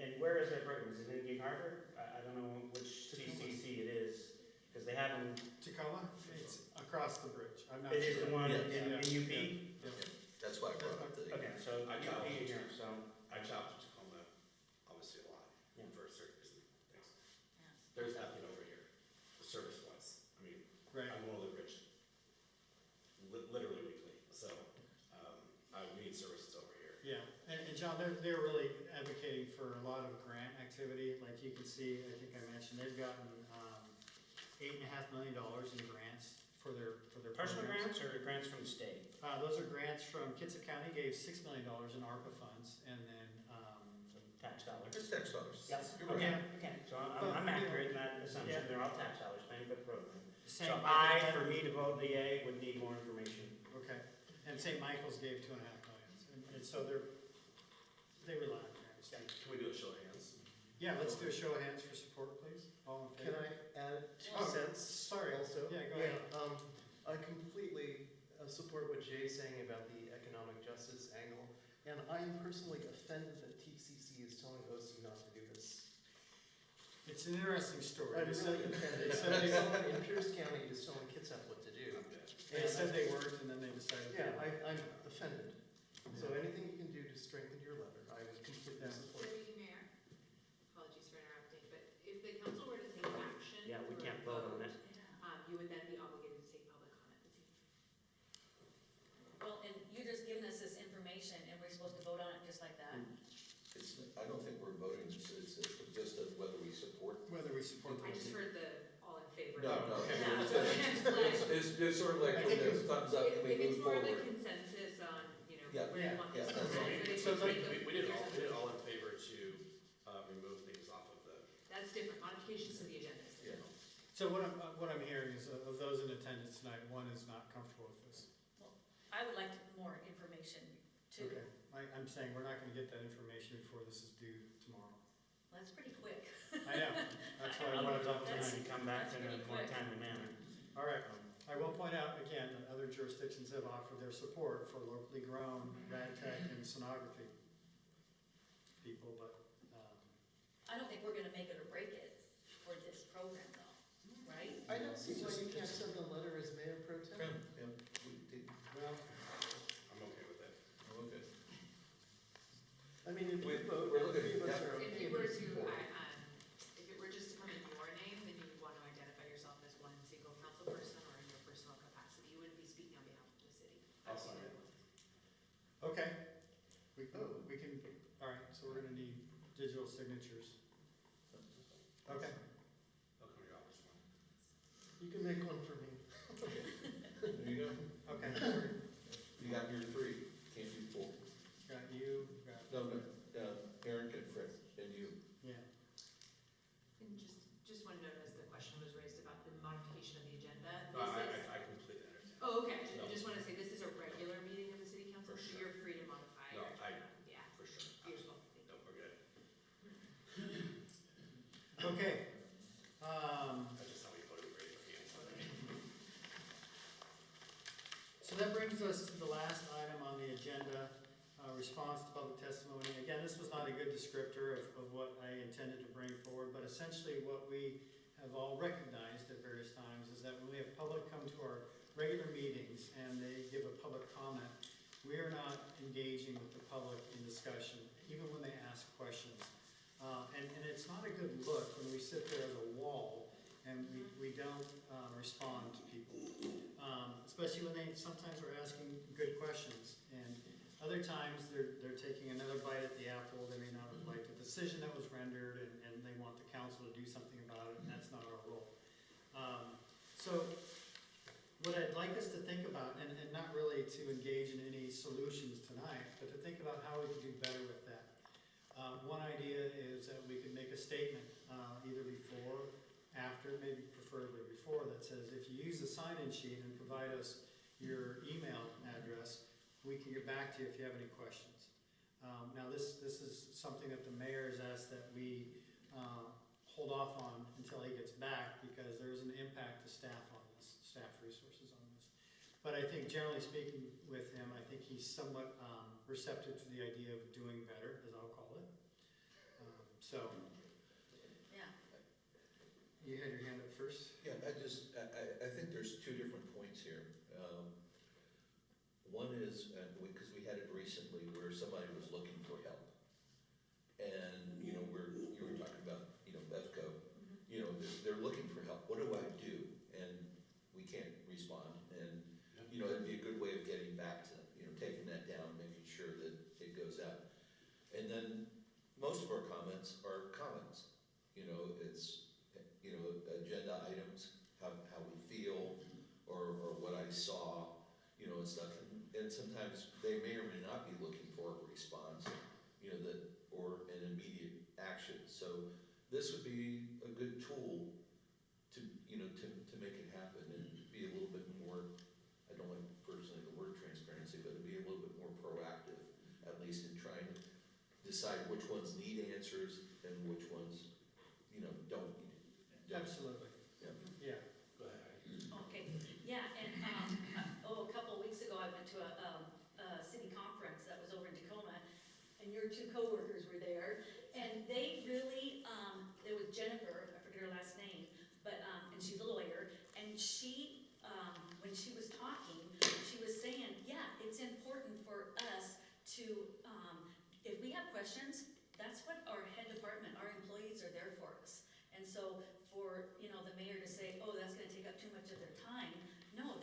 and where is their program? Is it in Gig Harbor? I don't know which TCC it is, because they haven't, Tacoma, it's across the bridge. I'm not it is sure. the one Yes. in UP? Yeah. That's why I brought up the. Okay, so I UP challenge here, so, I challenge Tacoma, obviously a lot, Yeah. for certain reasons, things. Yes. There's nothing over here, the service wise, I mean, Right. I'm one of the rich, literally weekly, so, we need services over here. Yeah, and John, they're really advocating for a lot of grant activity. Like you can see, I think I mentioned, they've gotten $8.5 million in grants for their personal programs. grants or grants from the state? Those are grants from Kitsap County, gave $6 million in ARPA funds, and then, So tax dollars? It's tax dollars. Yes, You're right. okay, so I'm But, accurate in that assumption, Yeah. they're all tax dollars paying for the program. So St. for me to vote yea, would need more information. Okay, and St. Michael's gave $2.5 million, and so they rely on grants. Can we do a show of hands? Yeah, let's do a show of hands for support, please. All in Can favor? I add two Oh, cents sorry. also? Yeah, go ahead. I completely support what Jay's saying about the economic justice angle, and I am personally offended that TCC is telling OC not to do this. It's an interesting story. I'm They said- really offended. they said they- Someone in Pierce County is telling Kitsap what to do. I'm good. They said they weren't, and then they decided. Yeah, I'm offended. So anything you can do to strengthen your letter, I would completely Yeah. support. Deputy Mayor, apologies for interrupting, but if the council were to take action. Yeah, we or can't vote on it. You would then be obligated to take public comment this evening. Well, and you're just giving us this information, and we're supposed to vote on it just like that? I don't think we're voting, it's just of whether we support. Whether we support. I just heard the all in favor. No, no. Yeah, so It's sort of like, I think it's thumbs up, If can we it's move more of a forward? consensus on, Yeah. where you want this Yeah, to that's go. all. But if So you like- take We did all in favor to, remove things off of the. That's different, modifications to the agenda. is Yeah. different. So what I'm hearing is of those in attendance tonight, one is not comfortable with this. I would like more information too. Okay, I'm saying we're not gonna get that information before this is due tomorrow. That's pretty quick. I know, that's why I I want wanted to talk to. tonight and come back That's in a pretty more quick. timely manner. All right, I will point out again that other jurisdictions have offered their support for locally grown rad tech and sonography people, but, I don't think we're gonna make it or break it for this program though, right? I don't see why you can't send a letter as mayor pro tem. Yeah, we did, well, I'm okay with that. okay. I mean, if you We're vote, looking- three of us yeah. are If okay you were with to, support. if it were just to come in your name, then you would want to identify yourself as one single council person or in your personal capacity. You wouldn't be speaking on behalf of the city. I'll sign it. okay. We can, all right, so we're gonna need digital signatures. Okay, I'll come to your office tomorrow. You can make one for me. There you go. okay. You got your three, can't do four. Got you, got, No, Eric and Fred, and you. yeah. And just one note as the question was raised about the modification of the agenda. No, This is, I completely understand. oh, okay, No. I just want to say this is a regular meeting of the city council, For so sure. you're free to modify No, your I- agenda. Yeah, For sure. beautiful. No, we're good. Okay, That's just how we voted, ready for hands. so that brings us to the last item on the agenda, response to public testimony. Again, this was not a good descriptor of what I intended to bring forward, but essentially what we have all recognized at various times is that when we have public come to our regular meetings and they give a public comment, we are not engaging with the public in discussion, even when they ask questions. And it's not a good look when we sit there as a wall and we don't respond to people. Especially when they sometimes are asking good questions. And other times they're taking another bite at the apple. They may not have liked the decision that was rendered and they want the council to do something about it, and that's not our role. So what I'd like us to think engage in any solutions tonight, but to think about how we can do better with that. One idea is that we could make a statement, either before, after, maybe preferably before, that says if you use the sign-in sheet and provide us your email address, we can get back to you if you have any questions. Now this is something that the mayor has asked that we hold off on until he gets back, because there is an impact to staff on this, staff resources on this. But I think generally speaking with him, I think he's somewhat receptive to the idea of doing better, as I'll call it. So, Yeah. you had your hand up first? Yeah, I think there's two different points here. One is, because we had it recently where somebody was looking for help. And, you know, you were talking about, you know, Bevco, you know, they're looking for help. What do I do? And we can't respond. And, you know, it'd be a good way of getting back to, you know, taking that down, making sure that it goes out. And then most of our comments are comments. You know, it's, you know, agenda items, how we feel, or what I saw, you know, and stuff. And sometimes they may or may not be looking for a response, you know, or an immediate action. So this would be a good tool to, you know, to make it happen and be a little bit more, I don't like personally the word transparency, but to be a little bit more proactive, at least in trying to decide which ones need answers and which ones, you know, don't need it. Absolutely. Yeah. Yeah. Go ahead. Okay, yeah, and, a couple of weeks ago, I went to a city conference that was over in Tacoma, and your two coworkers were there, and they really, there was Jennifer, I forget her last name, but, and she's a lawyer, and she, when she was talking, she was saying, yeah, it's important for us to, if we have questions, that's what our head department, our employees are there for us. And so for, you know, the mayor to say, oh, that's gonna take up too much of their time, no,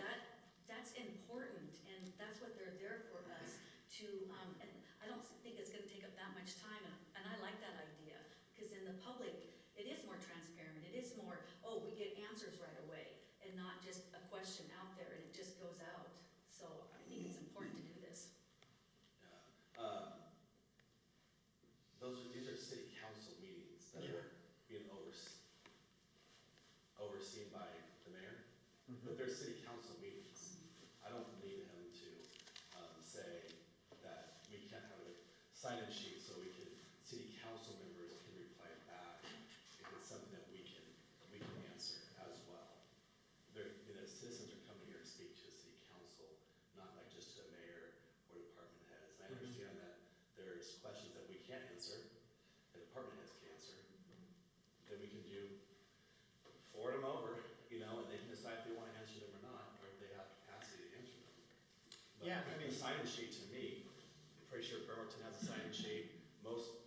that's important, and that's what they're there for us to, and I don't think it's gonna take up that much time, and I like that idea, because in the public, it is more transparent, it is more, oh, we get answers right away, and not just a question out there and it just goes out. So I think it's important to do this. These are city council meetings that are being overseen by the mayor, but they're city council meetings. I don't need him to say that we can't have a sign-in sheet so city council members can reply back if it's something that we can answer as well. You know, citizens are coming here to speak to the city council, not like just to the mayor or department heads. And I understand that there's questions that we can't answer, the department heads can answer. Then we can forward them over, you know, and they can decide if they want to answer them or not, or if they have capacity to answer them. But Yeah, I mean, the sign-in sheet to me, I'm pretty sure Bremerton has a sign-in sheet. Most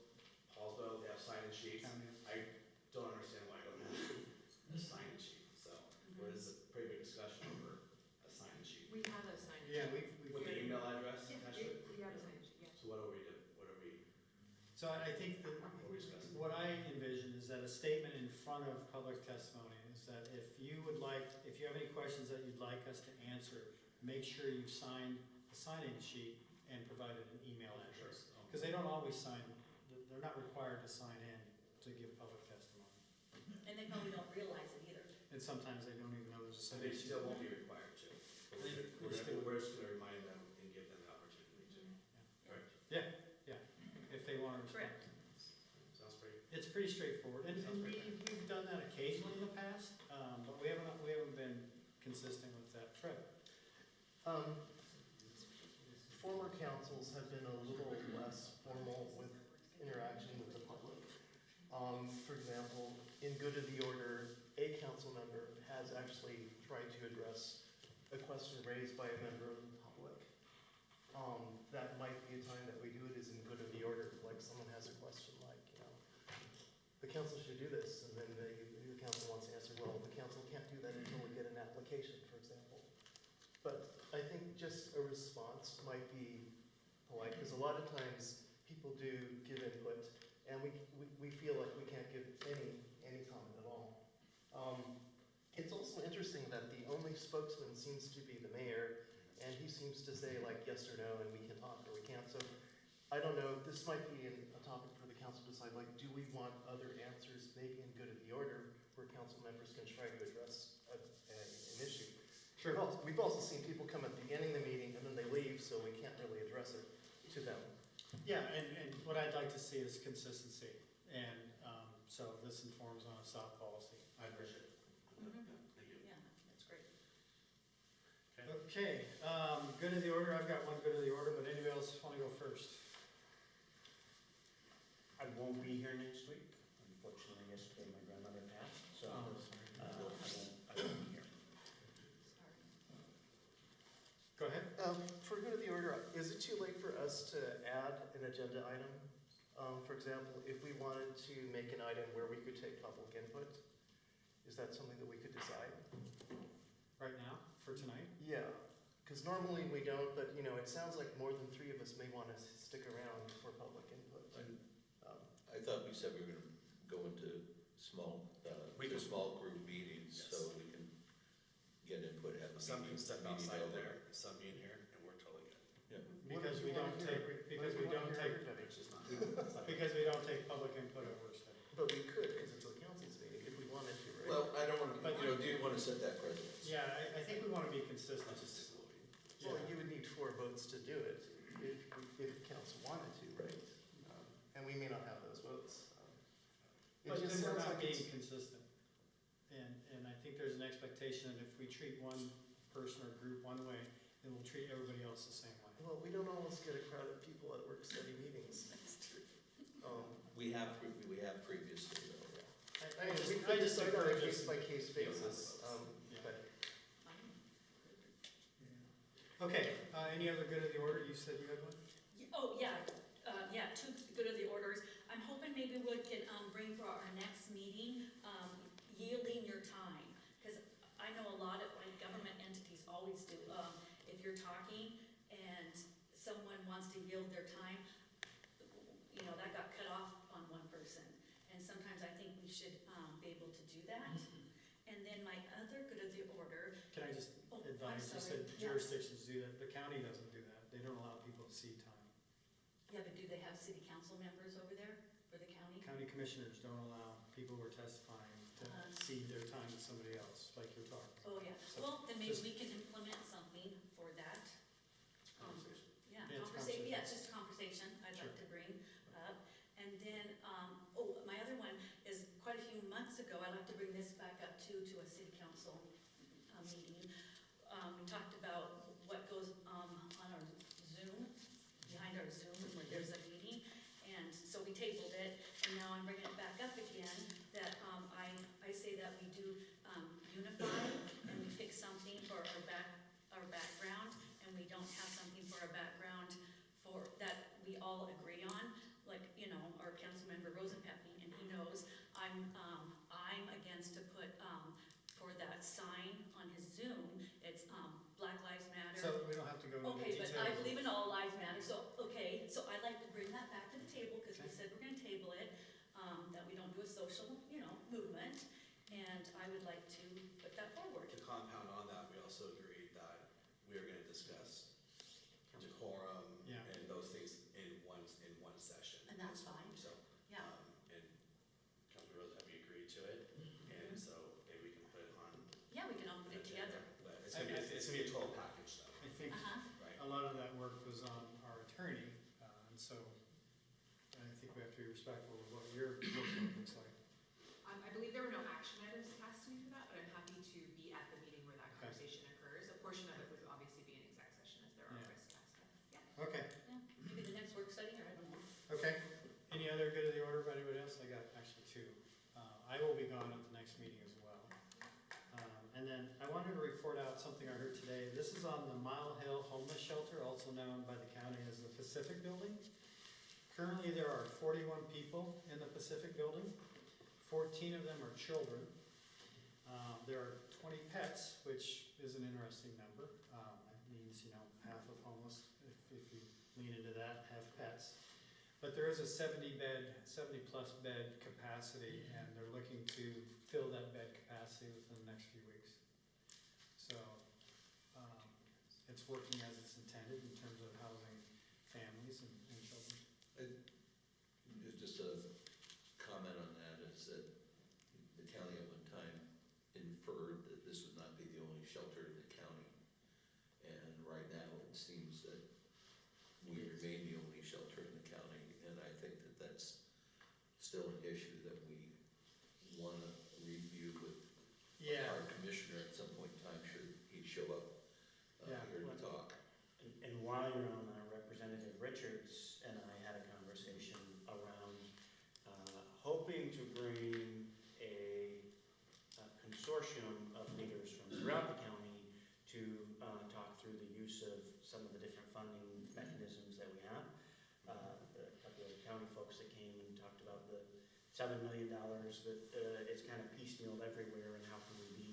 Hallsville, they have sign-in sheets. I don't understand why I don't have a sign-in sheet. So there is a pretty big discussion over a sign-in sheet. We have a sign. Yeah, we've With the email address Yeah, attached to it? we have a sign, yeah. So what do we do? What are we So I think that discussing? what I envision is that a statement in front of public testimony is that if you have any questions that you'd like us to answer, make sure you've signed the sign-in sheet and provided an email address. Because they don't always sign, they're not required to sign in to give public testimony. And they probably don't realize it either. And sometimes they don't even know there's a So sign-in they sheet. still won't be required to. But we're just gonna remind them and give them the opportunity to. Correct? If they want to respond. Correct. Sounds pretty. It's pretty straightforward, and we've done that occasionally in the past, but we haven't been consistent with that. Fred? Former councils have been a little less formal with interaction with the public. For example, in good of the order, a council member has actually tried to address a question raised by a member of the public. That might be a time that we do it is in good of the order, like someone has a question like, you know, the council should do this, and then the council wants to answer, well, the council can't do that until we get an application, for example. But I think just a response might be polite, because a lot of times people do give input, and we feel like we can't give any comment at all. It's also interesting that the only spokesman seems to be the mayor, and he seems to say like yes or no, and we can talk or we can't. So I don't know, this might be a topic for the council to decide, like, do we want other answers, maybe in good of the order, where council members can try to address an issue? Sure. We've also seen people come at the beginning of the meeting and then they leave, so we can't really address it to them. Yeah, and what I'd like to see is consistency, and so this informs on a soft policy. I appreciate it. Mhm. Thank you. Yeah, that's great. Okay, good of the order, I've got one good of the order, but anybody else want to go first? I won't be here next week. Unfortunately, yesterday my grandmother passed, so Oh, sorry. I won't be here. Sorry. Go ahead. For good of the order, is it too late for us to add an agenda item? For example, if we wanted to make an item where we could take public input, is that something that we could decide? Right now, for tonight? Yeah, because normally we don't, but you know, it sounds like more than 3 of us may want to stick around for public input. I thought we said we were gonna go into small, small group meetings, Yes. so we can get input, have a Some can meeting- step meeting outside over. there, some in here, and we're totally good. Because we don't take, because we don't take, It's just not, it's not. because we don't take public input at work study. But we could, because it's a council's meeting, if we wanted to, right? Well, I don't wanna, But- do you wanna set that precedence? Yeah, I think we want to be consistent. Let's just take a little bit. Well, Yeah. you would need 4 votes to do it, if council wanted to, right? And we may not have those votes. It But just then we're sounds not like being it's, consistent. And I think there's an expectation that if we treat one person or group one way, then we'll treat everybody else the same way. well, we don't always get a crowd of people at work study meetings. We have previously, though. I mean, we I could just decide on a encourage us- case-by-case basis, Yeah. but Okay, any other good of the order? You said you had one? Oh, yeah, yeah, 2 good of the orders. I'm hoping maybe we can bring for our next meeting, yielding your time. Because I know a lot of, like, government entities always do. If you're talking and someone wants to yield their time, you know, that got cut off on one person. And sometimes I think we should be able to do that. And then my other good of the order, Can I just Oh, I'm advise, you sorry. said Yeah. jurisdictions do that, the county doesn't do that, they don't allow people to see time. yeah, but do they have city council members over there for the county? County commissioners don't allow people who are testifying to cede their time to somebody else, like you're talking. Oh, yeah. So, Well, then maybe just- we can implement something for that. Conversation. Yeah, Yeah, it's conversation, yeah, it's conversation. just a conversation I'd Sure. like to bring up. And then, my other one is quite a few months ago, I'd like to bring this back up too, to a city council meeting. We talked about what goes on our Zoom, behind our Zoom when there's a meeting. And so we tabled it, and now I'm bringing it back up again, that I say that we do unify, and we pick something for our background, and we don't have something for our background that we all agree on. Like, you know, our Councilmember Rosenpepe, and he knows, I'm against to put, for that sign on his Zoom, it's Black Lives Matter. So we don't have to go into Okay, details. but I believe in all lives matter, so, okay, so I'd like to bring that back to the table, because we Okay. said we're gonna table it, that we don't do a social, you know, movement, and I would like to put that forward. To compound on that, we also agreed that we are gonna discuss decorum Yeah. and those things in one session. And that's fine. So, Yeah. and Councilor Rose, have you agreed to it? And so maybe we can put it on. Yeah, we can all put it together. But it's gonna be a total package though, I think right? a lot of that work was on our attorney, and so I think we have to be respectful of what your workload looks like. I believe there were no action items attached to me for that, but I'm happy to be at the meeting where that Okay. conversation occurs. A portion of it would obviously be an exec session as there are Yeah. risk aspects. Yeah. Okay, Yeah, maybe the next work study, or I don't know. okay. Any other good of the order by anybody else? I got actually 2. I will be gone at the next meeting as well. And then I wanted to report out something I heard today. This is on the Mile Hill Homeless Shelter, also known by the county as the Pacific Building. Currently, there are 41 people in the Pacific Building. 14 of them are children. There are 20 pets, which is an interesting number. It means, you know, half of homeless, if you lean into that, have pets. But there is a 70-plus bed capacity, and they're looking to fill that bed capacity within the next few weeks. So, it's working as it's intended in terms of housing families and children. Just a comment on that is that the county at one time inferred that this would not be the only shelter in the county. And right now, it seems that we remain the only shelter in the county, and I think that that's still an issue that we want to review with Yeah. our commissioner at some point in time, should he show up Yeah. here to talk. And while you're on, Representative Richards and I had a conversation around hoping to bring a consortium of leaders from throughout the county to talk through the use of some of the different funding mechanisms that we have. A couple of county folks that came and talked about the $7 million that it's kind of piecemealed everywhere, and how can we be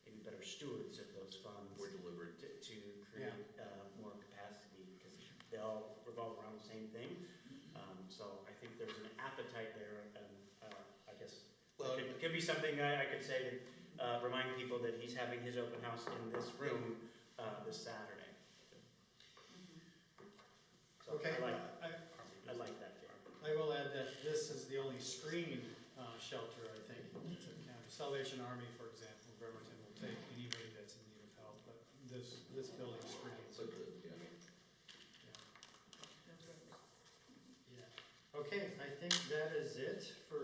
maybe better stewards of those funds We're delivered. to create more capacity, because they all revolve around the same thing. So I think there's an appetite there, and I guess Well, it could be something I could say to remind people that he's having his open house in this room this Saturday. So Okay, I like that, Jay. I will add that this is the only screened shelter, I think, in the county. Salvation Army, for example, Bremerton will take anybody that's in need of help, but this building screens. Yeah. Yeah. Okay, I think that is it for